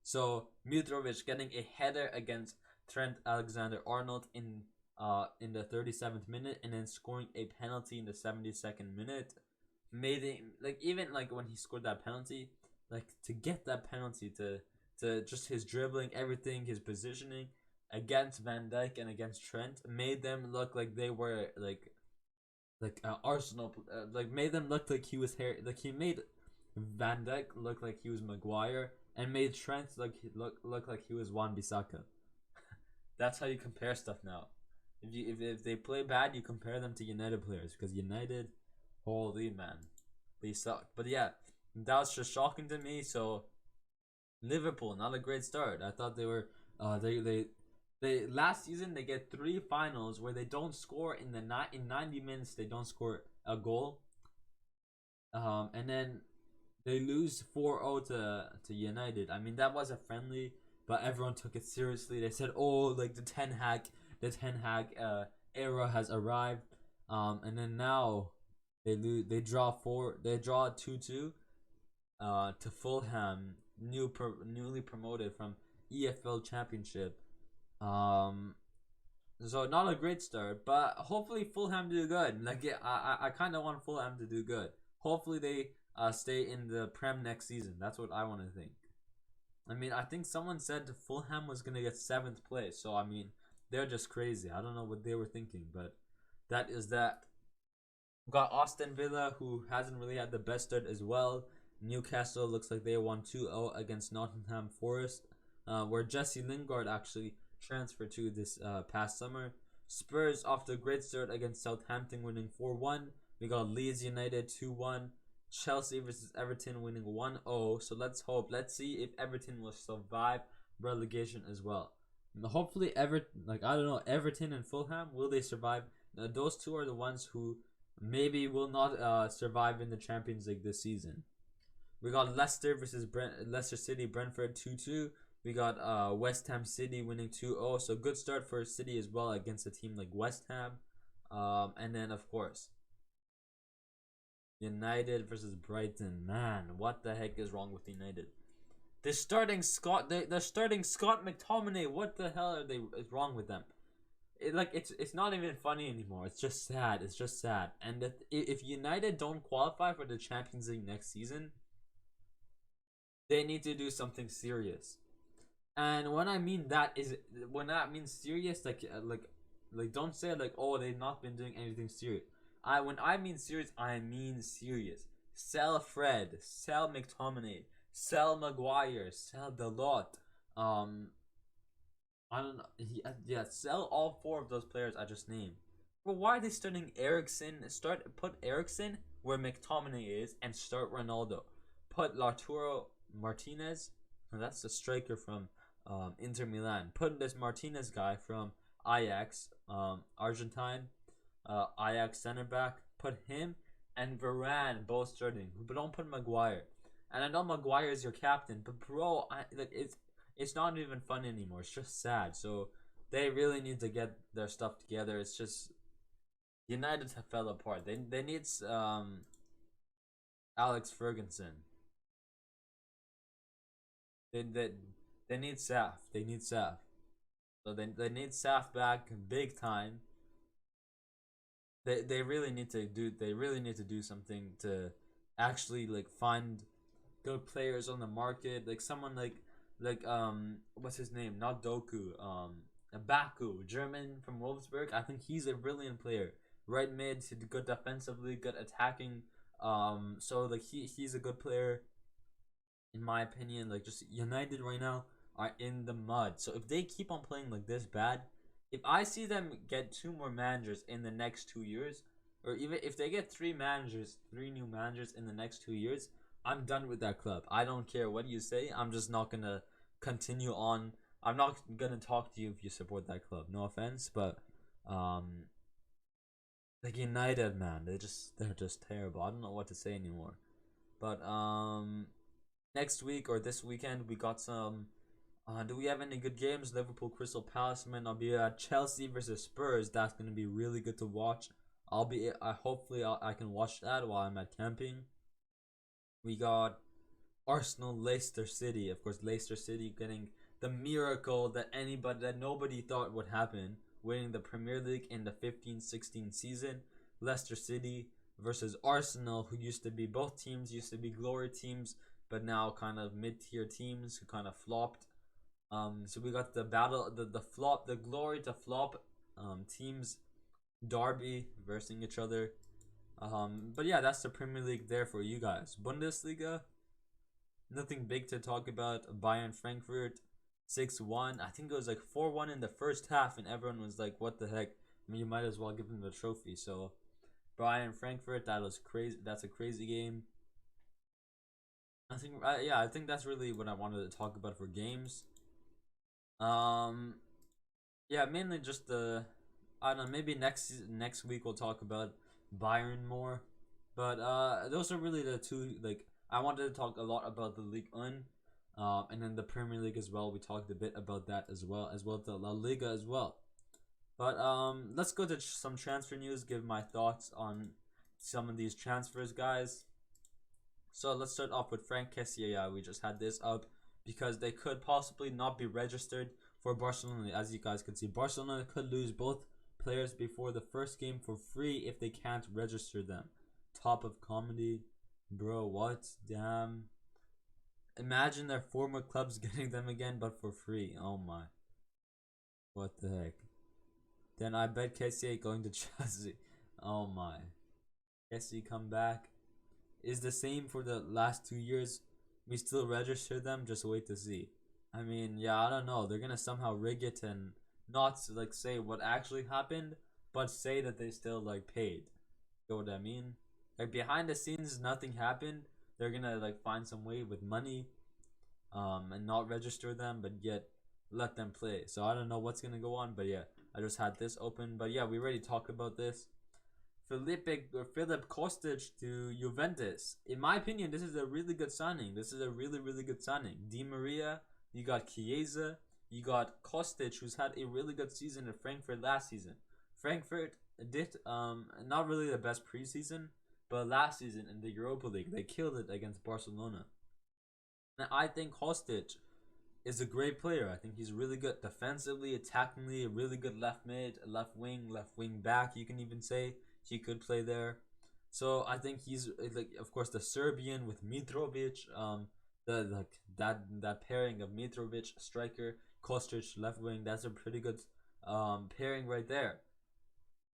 So Mitrovic getting a header against Trent Alexander-Arnold in the 37th minute, and then scoring a penalty in the 72nd minute, made him, like, even like when he scored that penalty, like, to get that penalty, to just his dribbling, everything, his positioning against Van Dijk and against Trent, made them look like they were Arsenal, like, made them look like he was Harry, like, he made Van Dijk look like he was Maguire, and made Trent look like he was Wan-Bissaka. That's how you compare stuff now. If they play bad, you compare them to United players, because United, holy man, they suck. But yeah, that was just shocking to me. So Liverpool, not a great start. I thought they were they last season they get 3 finals where they don't score in 90 minutes. They don't score a goal. And then they lose 4-0 to United. I mean, that was a friendly, but everyone took it seriously. They said, "Oh, like the Ten Hag era has arrived." And then now they draw 2-2 to Fulham, newly promoted from EFL Championship. So not a great start, but hopefully Fulham do good. Like, yeah, I kind of want Fulham to do good. Hopefully they stay in the Prem next season. That's what I want to think. I mean, I think someone said Fulham was gonna get 7th place. So I mean, they're just crazy. I don't know what they were thinking, but that is that. We've got Aston Villa, who hasn't really had the best start as well. Newcastle looks like they won 2-0 against Nottingham Forest, where Jesse Lingard actually transferred to this past summer. Spurs off to a great start against Southampton, winning 4-1. We got Leeds United 2-1. Chelsea versus Everton, winning 1-0. So let's see if Everton will survive relegation as well. Hopefully Everton and Fulham, will they survive? Those two are the ones who maybe will not survive in the Champions League this season. We got Leicester versus Leicester City, Brentford 2-2. We got West Ham City winning 2-0. So good start for City as well against a team like West Ham. And then of course United versus Brighton. Man, what the heck is wrong with United? They're starting Scott McTominay. What the hell is wrong with them? It's not even funny anymore. It's just sad. It's just sad. And if United don't qualify for the Champions League next season, they need to do something serious. And when I mean serious, like don't say like, oh, they've not been doing anything serious. When I mean serious, I mean serious. Sell Fred, sell McTominay, sell Maguire, sell Dalot. I don't know. Sell all 4 of those players I just named. But why are they starting Eriksen? Put Eriksen where McTominay is, and start Ronaldo. Put Lautaro Martinez, and that's the striker from Inter Milan. Put this Martinez guy from Ajax, Argentine, Ajax center back. Put him and Varane both starting, but don't put Maguire. And I know Maguire is your captain, but bro, it's not even fun anymore. It's just sad. So they really need to get their stuff together. It's just United have fell apart. They need Alex Ferguson. They need Saf. They need Saf. So they need Saf back big time. they really need to do something to actually like find good players on the market, like someone what's his name? Not Doku, Baku, German from Wolfsburg. I think he's a brilliant player. Right mid, good defensively, good attacking. So like he's a good player in my opinion. Like just United right now are in the mud. So if they keep on playing like this bad, if I see them get two more managers in the next 2 years, or even if they get three new managers in the next 2 years, I'm done with that club. I don't care what you say. I'm just not gonna continue on. I'm not gonna talk to you if you support that club. No offense, but um, like United, man, they're just terrible. I don't know what to say anymore. But next week or this weekend we got some. Do we have any good games? Liverpool, Crystal Palace might not be at Chelsea versus Spurs. That's gonna be really good to watch. I can watch that while I'm at camping. We got Arsenal, Leicester City. Of course, Leicester City getting the miracle that nobody thought would happen, winning the Premier League in the 15-16 season. Leicester City versus Arsenal, who both teams used to be glory teams, but now kind of mid-tier teams who kind of flopped. So we got the battle, the glory to flop teams, Derby versing each other. But yeah, that's the Premier League there for you guys. Bundesliga, nothing big to talk about. Bayern Frankfurt 6-1. I think it was like 4-1 in the first half, and everyone was like, "What the heck?" I mean, you might as well give them the trophy. So Bayern Frankfurt, that was crazy. That's a crazy game. I think that's really what I wanted to talk about for games. Um, yeah, mainly just I don't know. Maybe next week we'll talk about Bayern more, but those are really the two. Like I wanted to talk a lot about the Ligue 1, and then the Premier League as well. We talked a bit about that as well the La Liga as well. But let's go to some transfer news. Give my thoughts on some of these transfers, guys. So let's start off with Frank Kessie. Yeah, we just had this up because they could possibly not be registered for Barcelona. As you guys can see, Barcelona could lose both players before the first game for free if they can't register them. Top of comedy, bro. What? Damn. Imagine their former clubs getting them again, but for free. Oh my. What the heck? Then I bet Kessie going to Chelsea. Oh my. Kessie come back. Is the same for the last 2 years. We still register them. Just wait to see. I mean, yeah, I don't know. They're gonna somehow rig it and not like say what actually happened, but say that they still like paid. You know what I mean? Like behind the scenes, nothing happened. They're gonna like find some way with money, and not register them, but yet let them play. So I don't know what's gonna go on, but yeah, I just had this open. But yeah, we already talked about this. Philip Kostic to Juventus. In my opinion, this is a really good signing. This is a really good signing. Di Maria, you got Chiesa, you got Kostic, who's had a really good season at Frankfurt last season. Frankfurt did not really the best preseason, but last season in the Europa League they killed it against Barcelona. And I think Kostic is a great player. I think he's really good defensively, attackingly, a really good left mid, left wing back. You can even say he could play there. So I think he's like, of course, the Serbian with Mitrovic. The like that pairing of Mitrovic striker, Kostic left wing. That's a pretty good pairing right there.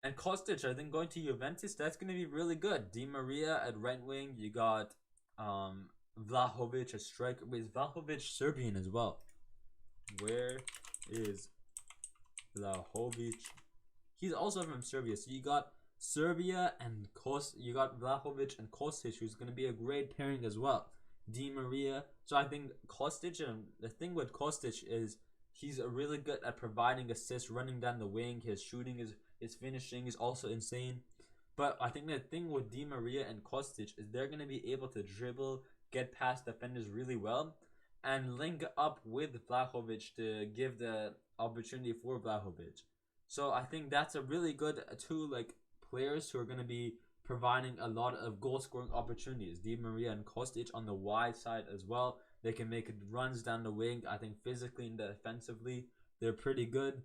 And Kostic, I think going to Juventus, that's going to be really good. Di Maria at right wing. You got Vlahovic as striker. Wait, is Vlahovic Serbian as well? Where is Vlahovic? He's also from Serbia. So you got Serbia and you got Vlahovic and Kostic, who's going to be a great pairing as well. Di Maria. So I think Kostic, and the thing with Kostic is he's really good at providing assists, running down the wing. His shooting his finishing is also insane. But I think the thing with Di Maria and Kostic is they're going to be able to dribble, get past defenders really well, and link up with Vlahovic to give the opportunity for Vlahovic. So I think that's a really good two like players who are going to be providing a lot of goal scoring opportunities. Di Maria and Kostic on the wide side as well. They can make runs down the wing. I think physically and defensively they're pretty good.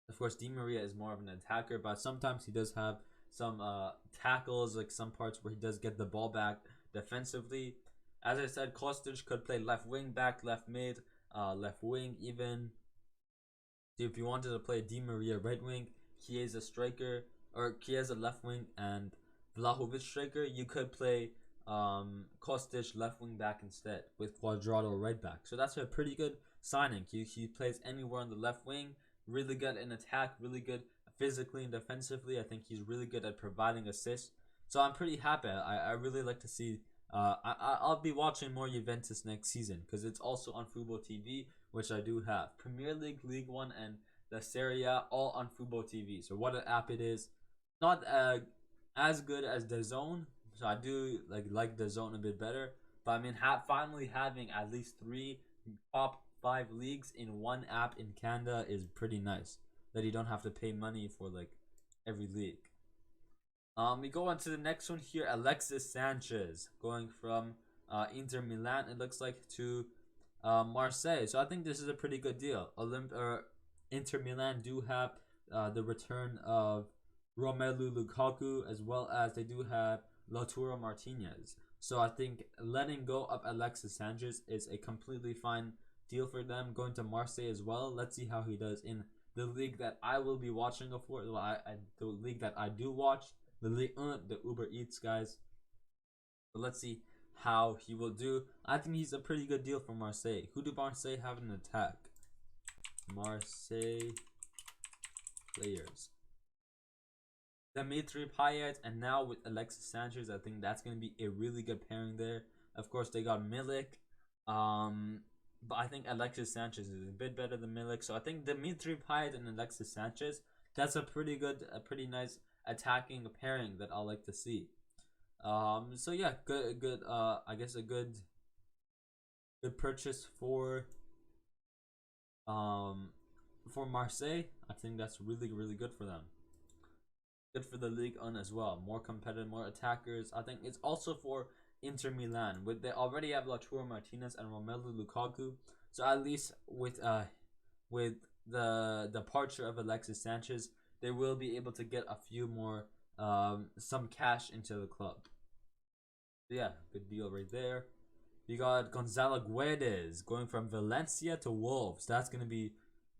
Of course, Di Maria is more of an attacker, but sometimes he does have some tackles, like some parts where he does get the ball back defensively. As I said, Kostic could play left wing back, left mid, left wing even. So if you wanted to play Di Maria right wing, Chiesa striker, or Chiesa left wing and Vlahovic striker, you could play Kostic left wing back instead with Cuadrado right back. So that's a pretty good signing. He plays anywhere on the left wing, really good in attack, really good physically and defensively. I think he's really good at providing assists. So I'm pretty happy. I really like to see. I'll be watching more Juventus next season because it's also on Football TV, which I do have. Premier League, League One, and the Serie A all on Football TV. So what an app it is. Not as good as DAZN, so I do like DAZN a bit better. But I mean, finally having at least 3 top 5 leagues in one app in Canada is pretty nice. That you don't have to pay money for like every league. We go on to the next one here. Alexis Sanchez going from Inter Milan, it looks like, to Marseille. So I think this is a pretty good deal. Inter Milan do have the return of Romelu Lukaku, as well as they do have Lautaro Martinez. So I think letting go of Alexis Sanchez is a completely fine deal for them. Going to Marseille as well. Let's see how he does in the league that I will be watching for. The league that I do watch, the Ligue 1, the Uber Eats guys. But let's see how he will do. I think he's a pretty good deal for Marseille. Who do Marseille have in attack? Marseille players. Dimitri Payet, and now with Alexis Sanchez, I think that's going to be a really good pairing there. Of course, they got Milik. But I think Alexis Sanchez is a bit better than Milik. So I think Dimitri Payet and Alexis Sanchez, that's a pretty nice attacking pairing that I like to see. So yeah, good. I guess a good purchase for Marseille. I think that's really good for them. Good for the Ligue 1 as well. More competitive, more attackers. I think it's also for Inter Milan. They already have Lautaro Martinez and Romelu Lukaku. So at least with the departure of Alexis Sanchez, they will be able to get a few more some cash into the club. So yeah, good deal right there. You got Gonzalo Guedes going from Valencia to Wolves. That's gonna be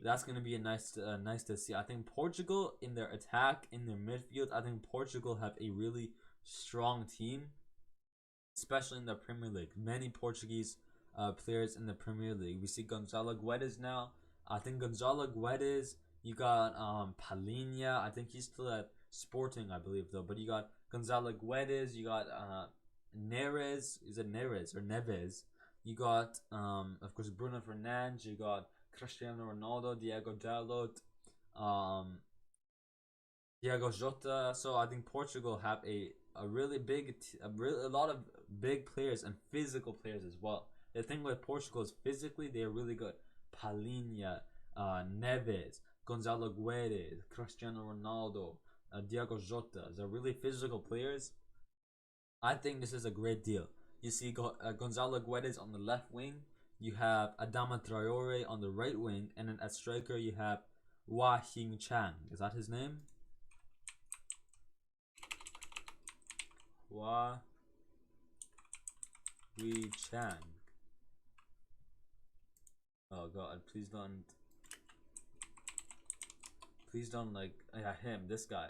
a nice to see. I think Portugal in their attack, in their midfield, I think Portugal have a really strong team, especially in the Premier League. Many Portuguese players in the Premier League. We see Gonzalo Guedes now. I think Gonzalo Guedes. You got Palhinha. I think he's still at Sporting, I believe, though. But you got Gonzalo Guedes. You got Neres. Is it Neres or Neves? You got of course Bruno Fernandes. You got Cristiano Ronaldo, Diego Dalot, Diego Jota. So I think Portugal have a really big, a lot of big players and physical players as well. The thing with Portugal is physically they are really good. Palhinha, Neves, Gonzalo Guedes, Cristiano Ronaldo, Diego Jota. They're really physical players. I think this is a great deal. You see Gonzalo Guedes on the left wing. You have Adama Traore on the right wing, and then at striker you have Hua Hing Chang. Is that his name? Hua Hui Chang. Oh god, please don't like him, this guy.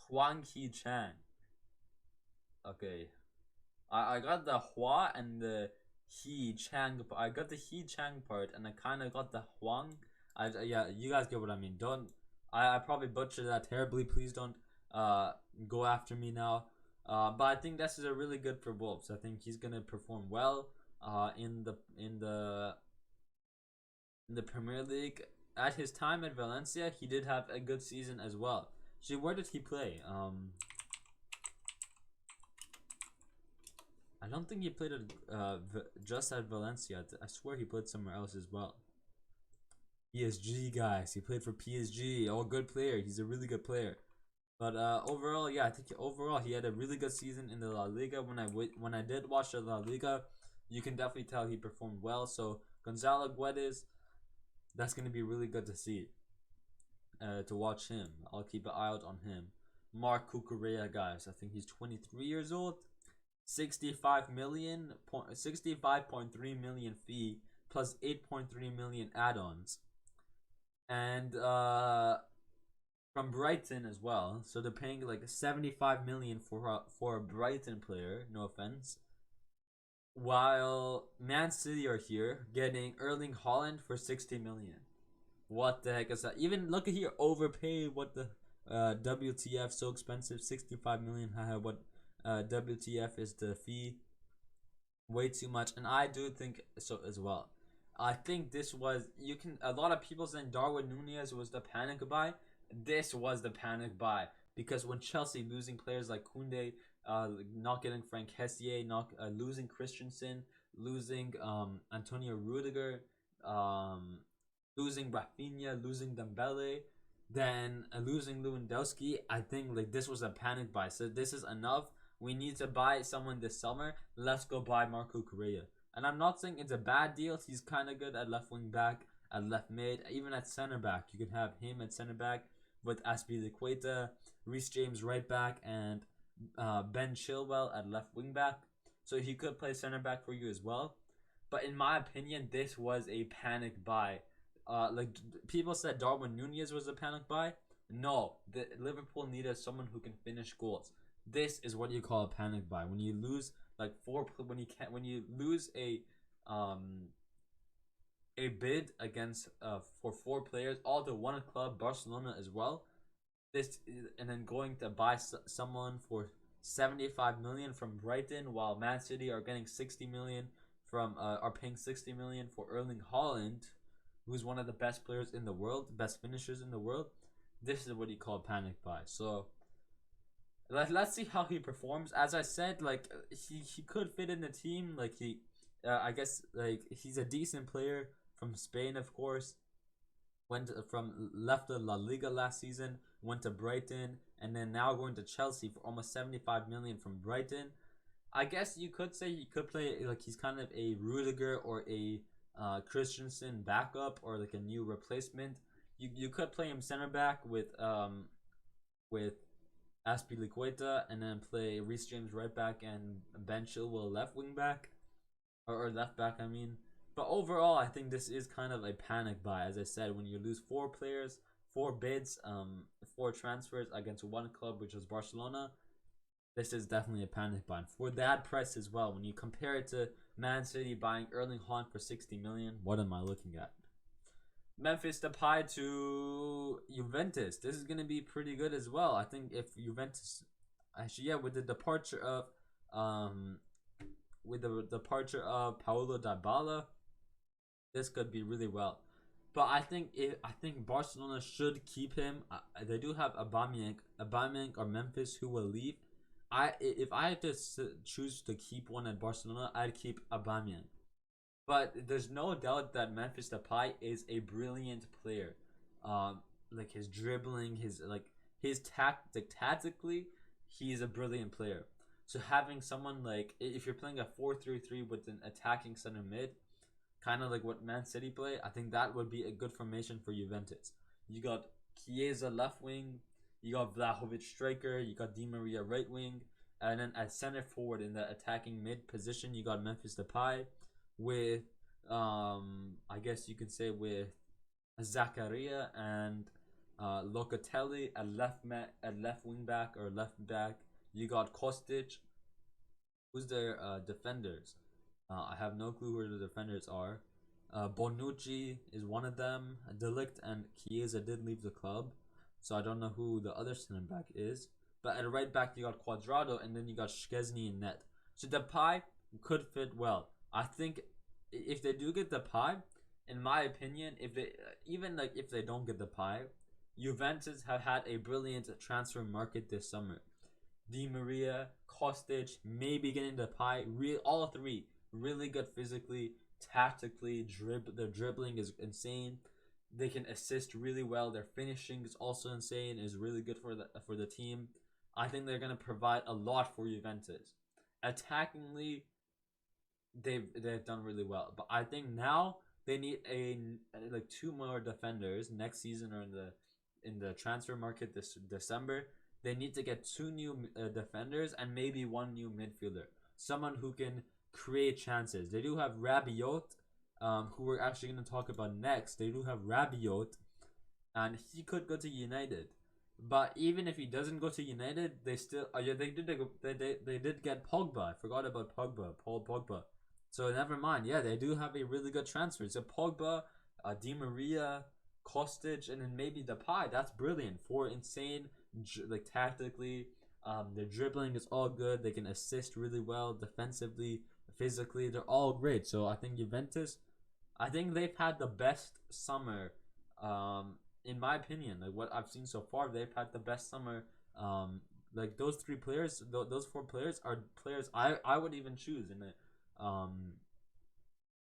Huang He Chang. Okay. I got the Hua and the He Chang. I got the He Chang part, and I kind of got the Huang. Yeah, you guys get what I mean. Don't. I probably butchered that terribly. Please don't go after me now. But I think this is a really good for Wolves. I think he's gonna perform well in the Premier League. At his time at Valencia, he did have a good season as well. So where did he play? I don't think he played at just at Valencia. I swear he played somewhere else as well. PSG, guys. He played for PSG. Oh, good player. He's a really good player. But overall, yeah, I think overall he had a really good season in the La Liga. When I did watch the La Liga, you can definitely tell he performed well. So Gonzalo Guedes, that's gonna be really good to see. To watch him, I'll keep an eye out on him. Mark Cucurella, guys. I think he's 23 years old. 65.3 million fee plus 8.3 million add-ons. And from Brighton as well. So they're paying like 75 million for a Brighton player, no offense. While Man City are here getting Erling Haaland for 60 million. What the heck is that? Even look at here, overpaid. What the WTF? So expensive, 65 million. What WTF is the fee? Way too much, and I do think so as well. I think this was a lot of people saying Darwin Nunez was the panic buy. This was the panic buy because when Chelsea losing players like Koundé, not getting Frank Hessier, not losing Christensen, losing Antonio Rudiger, losing Rafinha, losing Dembele, then losing Lewandowski, I think like this was a panic buy. So this is enough. We need to buy someone this summer. Let's go buy Marco Correa. And I'm not saying it's a bad deal. He's kind of good at left wing back, at left mid, even at center back. You can have him at center back with Azpilicueta, Reece James right back, and Ben Chilwell at left wing back. So he could play center back for you as well. But in my opinion, this was a panic buy. Like people said Darwin Nunez was a panic buy. No, the Liverpool needed someone who can finish goals. This is what you call a panic buy. When you lose like when you lose a bid against for 4 players, all to one club, Barcelona as well. This and then going to buy someone for 75 million from Brighton, while Man City are getting 60 million from are paying 60 million for Erling Haaland, who's one of the best players in the world, best finishers in the world. This is what you call a panic buy. So let's see how he performs. As I said, like he could fit in the team. Like I guess like he's a decent player from Spain, of course. Left the La Liga last season, went to Brighton, and then now going to Chelsea for almost 75 million from Brighton. I guess you could say he could play like he's kind of a Rudiger or a Christensen backup or like a new replacement. You could play him center back with Azpilicueta, and then play Reece James right back and Ben Chilwell left wing back or left back. I mean, but overall, I think this is kind of a panic buy. As I said, when you lose 4 players, 4 bids, 4 transfers against one club, which was Barcelona, this is definitely a panic buy for that price as well. When you compare it to Man City buying Erling Haaland for 60 million, what am I looking at? Memphis Depay to Juventus. This is going to be pretty good as well. I think if Juventus, actually, yeah, with the departure of Paulo Dybala, this could be really well. But I think Barcelona should keep him. They do have Aubameyang or Memphis who will leave. If I had to choose to keep one at Barcelona, I'd keep Aubameyang. But there's no doubt that Memphis Depay is a brilliant player. Like his dribbling, tactically, he's a brilliant player. So having someone like, if you're playing a 4-3-3 with an attacking center mid, kind of like what Man City play, I think that would be a good formation for Juventus. You got Chiesa left wing, you got Vlahovic striker, you got Di Maria right wing, and then at center forward in the attacking mid position, you got Memphis Depay with I guess you could say with Zakaria and Locatelli at left wing back or left back. You got Kostic. Who's their defenders? I have no clue who the defenders are. Bonucci is one of them. Delict and Chiesa did leave the club, so I don't know who the other center back is. But at right back you got Cuadrado, and then you got Szczesny in net. So Depay could fit well. I think if they do get Depay, in my opinion, if they don't get Depay, Juventus have had a brilliant transfer market this summer. Di Maria, Kostic, maybe getting Depay, all 3 really good physically, tactically. Their dribbling is insane. They can assist really well. Their finishing is also insane. Is really good for the team. I think they're gonna provide a lot for Juventus. Attackingly, they've done really well, but I think now they need like 2 more defenders next season or in the transfer market this December. they need to get two new defenders and maybe one new midfielder, someone who can create chances. They do have Rabiot, who we're actually going to talk about next. They do have Rabiot, and he could go to United. But even if he doesn't go to United, they still yeah, they did get Pogba. I forgot about Pogba, Paul Pogba. So never mind. Yeah, they do have a really good transfer. So Pogba, Di Maria, Kostic, and then maybe Depay. That's brilliant. Four insane, like tactically. Their dribbling is all good. They can assist really well defensively, physically. They're all great. So I think Juventus, I think they've had the best summer. In my opinion, like what I've seen so far, they've had the best summer. Like those three players, those four players are players I would even choose in it.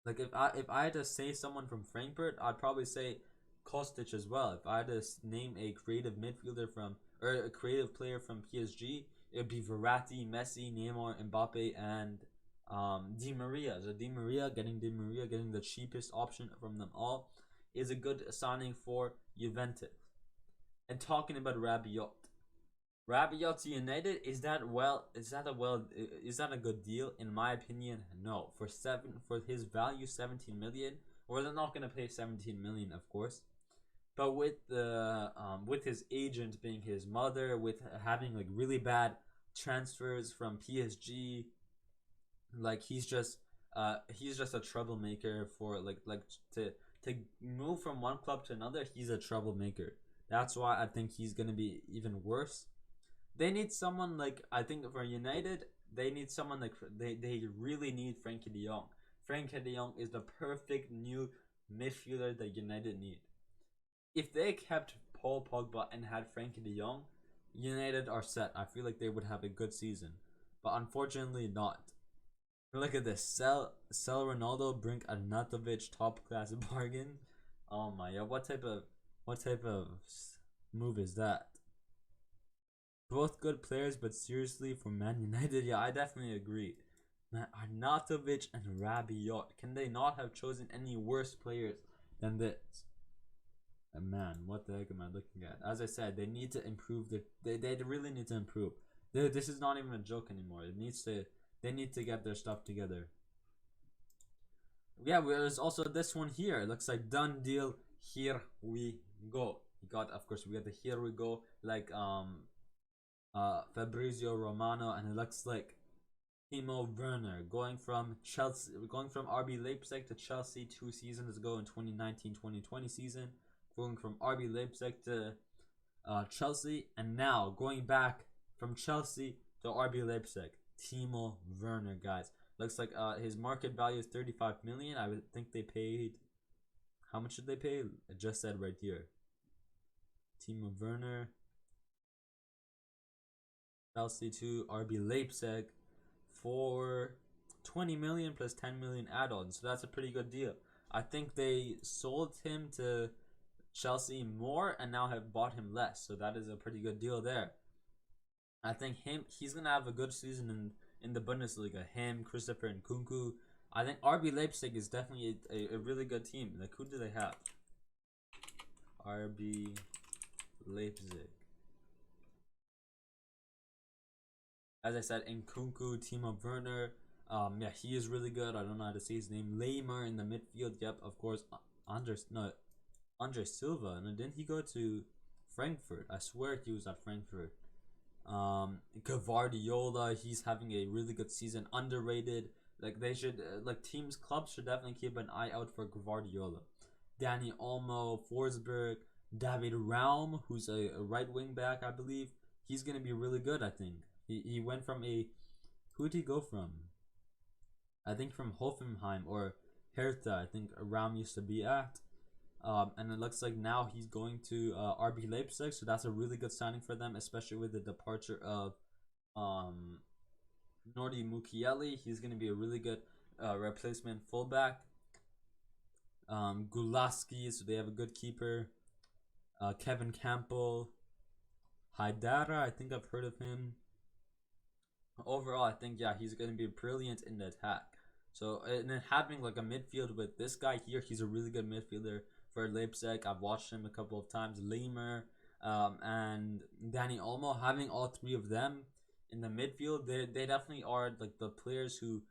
Like if I had to say someone from Frankfurt, I'd probably say Kostic as well. If I had to name a creative midfielder from or a creative player from PSG, it'd be Verratti, Messi, Neymar, Mbappe, and Di Maria. So Di Maria, getting the cheapest option from them all, is a good signing for Juventus. And talking about Rabiot, Rabiot to United, is that a good deal? In my opinion, no. For his value, 17 million. Well, they're not gonna pay 17 million, of course. But with his agent being his mother, with having like really bad transfers from PSG, like he's just a troublemaker for to move from one club to another. He's a troublemaker. That's why I think he's gonna be even worse. They need someone like, I think for United, they need someone like they really need Frankie De Jong. Frankie De Jong is the perfect new midfielder that United need. If they kept Paul Pogba and had Frankie De Jong, United are set. I feel like they would have a good season, but unfortunately not. Look at this. Sell Ronaldo, bring Arnautovic, top class bargain. Oh my god, what type of move is that? Both good players, but seriously, for Man United, yeah, I definitely agree. Man, Arnautovic and Rabiot, can they not have chosen any worse players than this? And man, what the heck am I looking at? As I said, they need to improve. They really need to improve. This is not even a joke anymore. They need to get their stuff together. Yeah, there's also this one here. It looks like done deal. Here we go. Of course, we got the here we go, like Fabrizio Romano, and it looks like Timo Werner going from RB Leipzig to Chelsea 2 seasons ago in 2019-2020 season, going from RB Leipzig to Chelsea, and now going back from Chelsea to RB Leipzig. Timo Werner, guys. Looks like his market value is 35 million. I would think they paid. How much did they pay? It just said right here. Timo Werner, Chelsea to RB Leipzig for 20 million plus 10 million add-ons. So that's a pretty good deal. I think they sold him to Chelsea more and now have bought him less. So that is a pretty good deal there. I think he's gonna have a good season in the Bundesliga. Him, Christopher, and Nkunku. I think RB Leipzig is definitely a really good team. Like, who do they have? RB Leipzig. As I said, Nkunku, Timo Werner. Yeah, he is really good. I don't know how to say his name. Laymer in the midfield. Yep, of course. Andre Silva. And didn't he go to Frankfurt? I swear he was at Frankfurt. Gvardiol, he's having a really good season. Underrated. Like, they should, clubs should definitely keep an eye out for Gvardiol. Danny Olmo, Forsberg, David Raum, who's a right wing back, I believe. He's gonna be really good, I think. He went from who did he go from? I think from Hoffenheim or Hertha, I think Raum used to be at. And it looks like now he's going to RB Leipzig, so that's a really good signing for them, especially with the departure of Nordi Mukiele. He's going to be a really good replacement fullback. Gulaski, so they have a good keeper. Kevin Campbell. Haidara, I think I've heard of him. Overall, I think, yeah, he's going to be brilliant in the attack. So, and then having like a midfield with this guy here, he's a really good midfielder for Leipzig. I've watched him a couple of times. Laymer, and Danny Olmo. Having all three of them in the midfield, they definitely are like the players who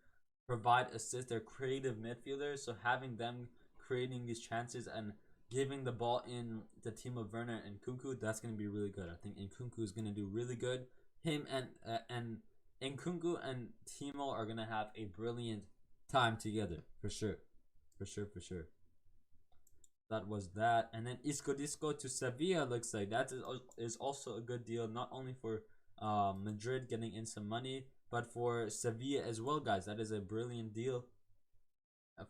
provide assists. They're creative midfielders, so having them creating these chances and giving the ball in the team of Werner and Nkunku, that's going to be really good. I think Nkunku is going to do really good. Him and Nkunku and Timo are going to have a brilliant time together for sure. For sure. That was that. And then Isco Disco to Sevilla looks like that is also a good deal, not only for Madrid getting in some money, but for Sevilla as well, guys. That is a brilliant deal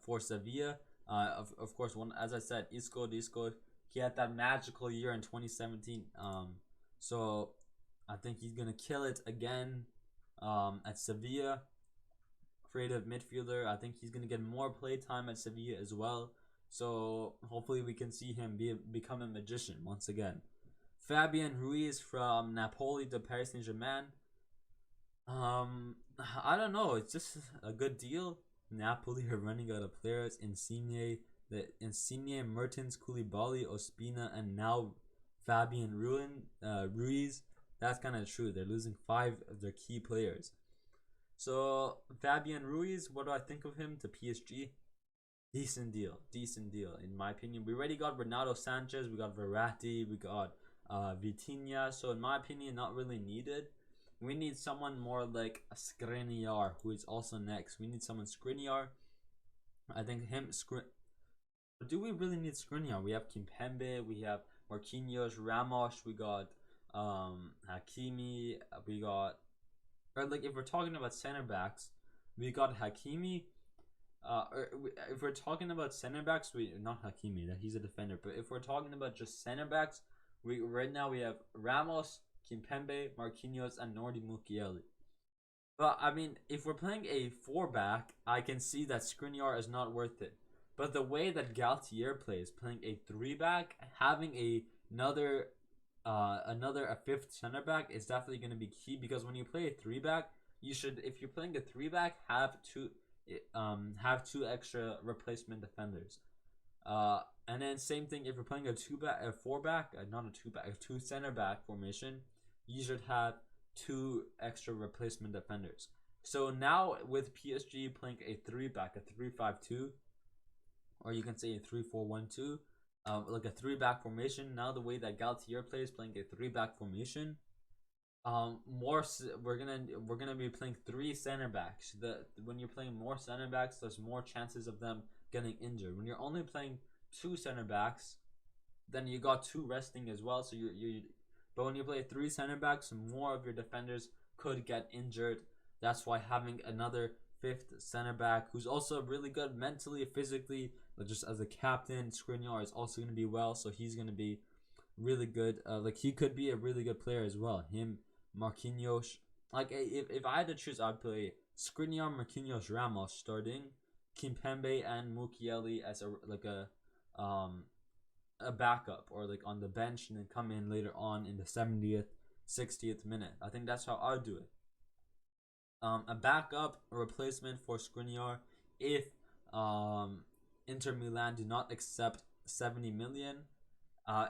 for Sevilla. Of course, one, as I said, Isco Disco, he had that magical year in 2017. So I think he's gonna kill it again at Sevilla. Creative midfielder. I think he's gonna get more play time at Sevilla as well. So hopefully we can see him become a magician once again. Fabian Ruiz from Napoli to Paris Saint-Germain. I don't know. It's just a good deal. Napoli are running out of players. Insigne, Mertens, Koulibaly, Ospina, and now Fabian Ruiz. That's kind of true. They're losing 5 of their key players. So Fabian Ruiz, what do I think of him to PSG? Decent deal in my opinion. We already got Renato Sanchez, we got Verratti, we got Vitinha. So in my opinion, not really needed. We need someone more like a Skriniar, who is also next. We need someone Skriniar. I think him. Do we really need Skriniar? We have Kimpembe, we have Marquinhos, Ramos, we got Hakimi, we got, or like if we're talking about center backs, we got Hakimi. If we're talking about center backs, we not Hakimi, that he's a defender. But if we're talking about just center backs, we right now we have Ramos, Kimpembe, Marquinhos, and Nordi Mukiele. But I mean, if we're playing a 4-back, I can see that Skriniar is not worth it. But the way that Galtier plays, playing a 3-back, having another a 5th center back is definitely going to be key, because when you play a 3-back, you should, if you're playing a 3-back, have two extra replacement defenders. And then same thing if you're playing a 4-back, not a 2-back, a 2 center back formation, you should have 2 extra replacement defenders. So now with PSG playing a 3-back, a 3-5-2, or you can say a 3-4-1-2, like a 3-back formation. Now the way that Galtier plays, playing a 3-back formation, we're gonna be playing 3 center backs. When you're playing more center backs, there's more chances of them getting injured. When you're only playing 2 center backs, then you got 2 resting as well. So but when you play 3 center backs, more of your defenders could get injured. That's why having another 5th center back, who's also really good mentally, physically, just as a captain, Skriniar is also gonna be well. So he's gonna be really good. Like he could be a really good player as well. Him, Marquinhos. Like if I had to choose, I'd play Skriniar, Marquinhos, Ramos starting, Kimpembe and Mukiele as a backup, or like on the bench, and then come in later on in the 70th, 60th minute. I think that's how I would do it. A backup, a replacement for Skriniar if Inter Milan do not accept 70 million.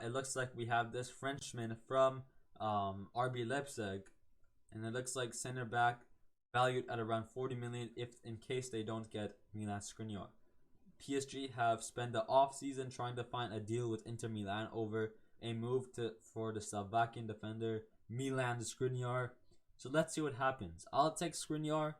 It looks like we have this Frenchman from RB Leipzig, and it looks like center back valued at around 40 million if in case they don't get Milan Skriniar. PSG have spent the off season trying to find a deal with Inter Milan over a move for the Slovakian defender Milan Skriniar. So let's see what happens. I'll take Skriniar.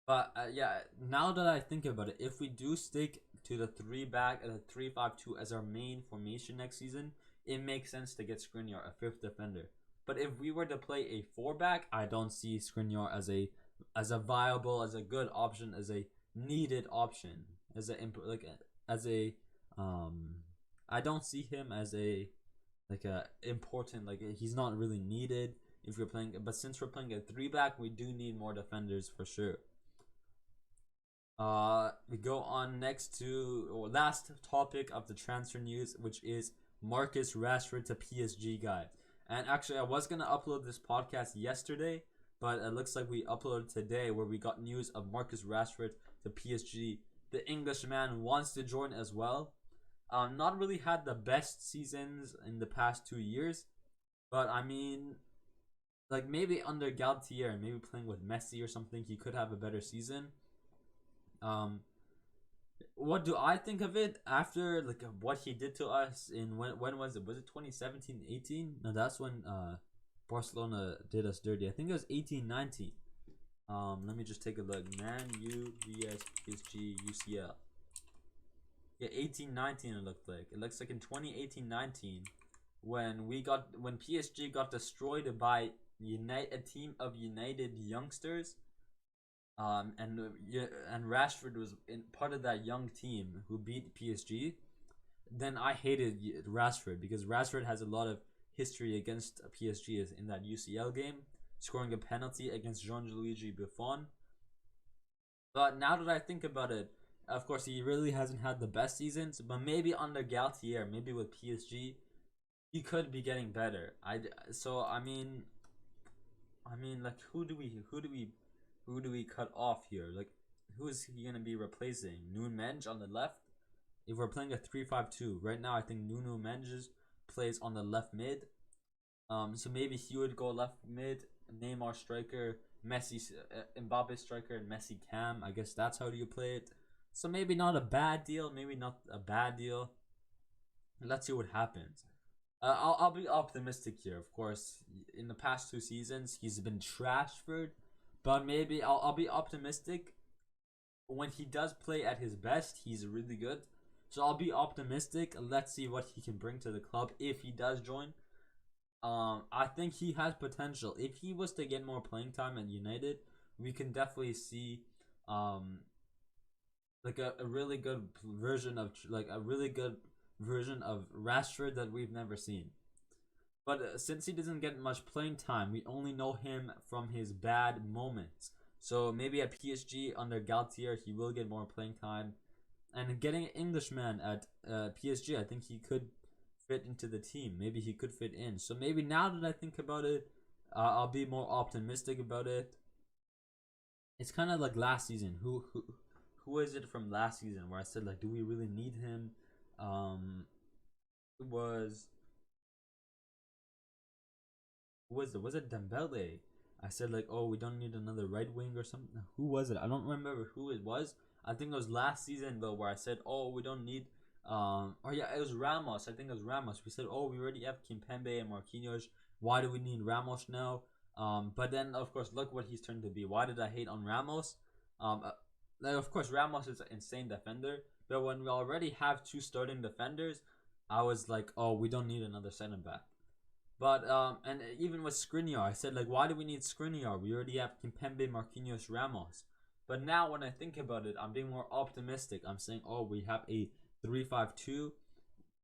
But yeah, now that I think about it, if we do stick to the 3-back and a 3-5-2 as our main formation next season, it makes sense to get Skriniar, a 5th defender. But if we were to play a 4-back, I don't see Skriniar as a viable, as a good option, as a needed option, I don't see him as a important, he's not really needed if you're playing. But since we're playing a 3-back, we do need more defenders for sure. We go on next to last topic of the transfer news, which is Marcus Rashford to PSG, guys. And actually, I was gonna upload this podcast yesterday, but it looks like we uploaded today, where we got news of Marcus Rashford to PSG. The Englishman wants to join as well. Not really had the best seasons in the past 2 years, but I mean, like maybe under Galtier, maybe playing with Messi or something, he could have a better season. Um, what do I think of it after like what he did to us in when was it? Was it 2017, 18? No, that's when Barcelona did us dirty. I think it was 18, 19. Let me just take a look. Man U vs PSG UCL. Yeah, 18, 19 it looked like. It looks like in 2018-19 when PSG got destroyed by a team of United youngsters. And Rashford was part of that young team who beat PSG. Then I hated Rashford because Rashford has a lot of history against PSG in that UCL game, scoring a penalty against Jean-Luigi Buffon. But now that I think about it, of course he really hasn't had the best seasons. But maybe under Galtier, maybe with PSG, he could be getting better. Like who do we cut off here? Like, who is he gonna be replacing? Nunes on the left. If we're playing a 3-5-2 right now, I think Nunes plays on the left mid. So maybe he would go left mid, Neymar striker, Messi, Mbappe striker, and Messi cam. I guess that's how you play it. So maybe not a bad deal. Maybe not a bad deal. Let's see what happens. I'll be optimistic here. Of course, in the past 2 seasons, he's been Trashford, but maybe I'll be optimistic. When he does play at his best, he's really good. So I'll be optimistic. Let's see what he can bring to the club if he does join. I think he has potential. If he was to get more playing time at United, we can definitely see like a really good version of Rashford that we've never seen. But since he doesn't get much playing time, we only know him from his bad moments. So maybe at PSG under Galtier, he will get more playing time. And getting an Englishman at PSG, I think he could fit into the team. Maybe he could fit in. So maybe now that I think about it, I'll be more optimistic about it. It's kind of like last season. Who is it from last season where I said like, do we really need him? It was was it Dembele? I said like, oh, we don't need another right wing or something. Who was it? I don't remember who it was. I think it was last season though, where I said, oh, we don't need. Or yeah, it was Ramos. I think it was Ramos. We said, oh, we already have Kimpembe and Marquinhos. Why do we need Ramos now? But then of course, look what he's turned to be. Why did I hate on Ramos? Like, of course, Ramos is an insane defender, but when we already have 2 starting defenders, I was like, oh, we don't need another center back. But and even with Skriniar, I said like, why do we need Skriniar? We already have Kimpembe, Marquinhos, Ramos. But now when I think about it, I'm being more optimistic. I'm saying, oh, we have a 3-5-2.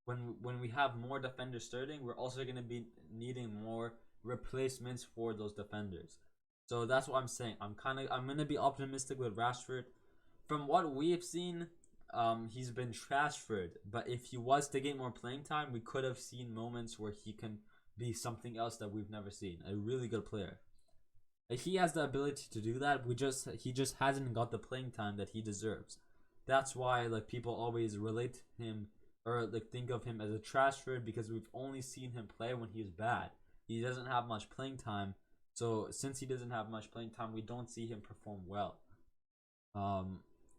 When we have more defenders starting, we're also going to be needing more replacements for those defenders. So that's what I'm saying. I'm going to be optimistic with Rashford. From what we've seen, he's been Trashford. But if he was to get more playing time, we could have seen moments where he can be something else that we've never seen. A really good player. He has the ability to do that. He just hasn't got the playing time that he deserves. That's why like people always relate to him or like think of him as a Trashford, because we've only seen him play when he's bad. He doesn't have much playing time. So since he doesn't have much playing time, we don't see him perform well.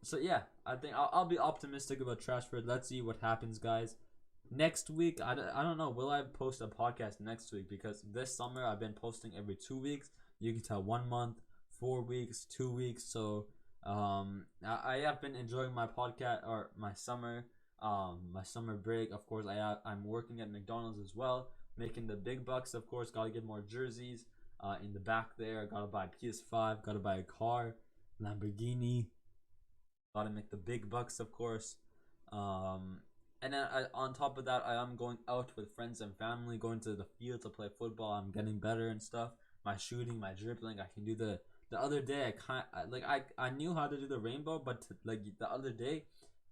So yeah, I think I'll be optimistic about Trashford. Let's see what happens, guys. Next week, I don't know. Will I post a podcast next week? Because this summer I've been posting every 2 weeks. You can tell 1 month, 4 weeks, 2 weeks. So I have been enjoying my podcast or my summer break. Of course, I'm working at McDonald's as well, making the big bucks. Of course, gotta get more jerseys. In the back there, gotta buy PS5. Gotta buy a car, Lamborghini. Gotta make the big bucks, of course. And then on top of that, I am going out with friends and family, going to the field to play football. I'm getting better and stuff. My shooting, my dribbling, I can do the other day. I knew how to do the rainbow, but the other day,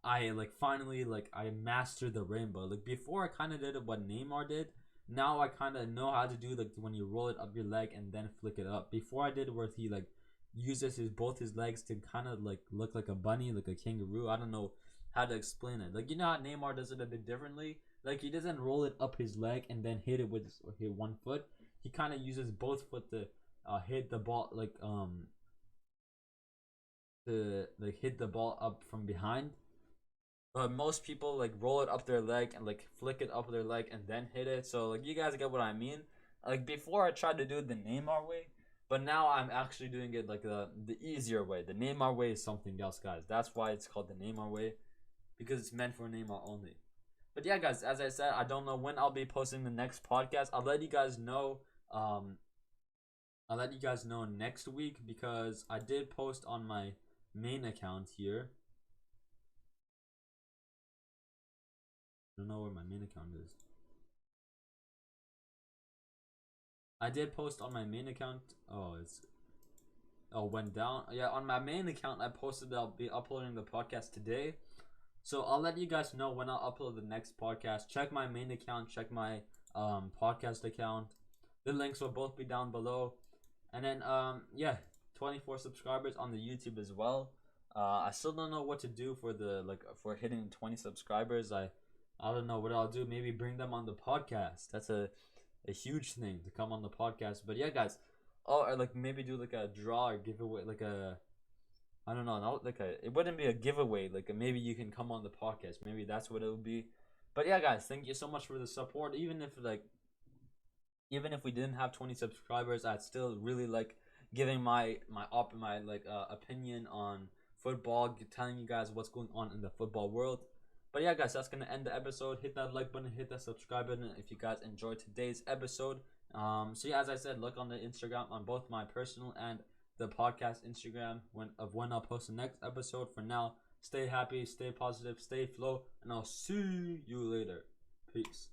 I finally I mastered the rainbow. Like before, I kind of did it what Neymar did. Now I kind of know how to do when you roll it up your leg and then flick it up. Before I did where he uses both his legs to kind of look like a bunny, like a kangaroo. I don't know how to explain it. Like, you know how Neymar does it a bit differently. Like, he doesn't roll it up his leg and then hit it with his one foot. He kind of uses both foot to hit the ball, like to like hit the ball up from behind. But most people like roll it up their leg and like flick it up their leg and then hit it. So like you guys get what I mean. Like before I tried to do it the Neymar way, but now I'm actually doing it like the easier way. The Neymar way is something else, guys. That's why it's called the Neymar way, because it's meant for Neymar only. But yeah, guys, as I said, I don't know when I'll be posting the next podcast. I'll let you guys know. I'll let you guys know next week, because I did post on my main account here. I don't know where my main account is. I did post on my main account. Went down. Yeah, on my main account I posted that I'll be uploading the podcast today. So I'll let you guys know when I'll upload the next podcast. Check my main account, check my podcast account. The links will both be down below. And then yeah, 24 subscribers on the YouTube as well. I still don't know what to do for for hitting 20 subscribers. I don't know what I'll do. Maybe bring them on the podcast. That's a huge thing to come on the podcast. But yeah, guys. Oh, or like maybe do like a draw or giveaway, like a, I don't know, not like a, it wouldn't be a giveaway. Like maybe you can come on the podcast. Maybe that's what it would be. But yeah, guys, thank you so much for the support. Even if we didn't have 20 subscribers, I'd still really like giving my opinion on football, telling you guys what's going on in the football world. But yeah, guys, that's gonna end the episode. Hit that like button, hit that subscribe button if you guys enjoyed today's episode. So yeah, as I said, look on the Instagram on both my personal and the podcast Instagram when I'll post the next episode. For now, stay happy, stay positive, stay flow, and I'll see you later. Peace.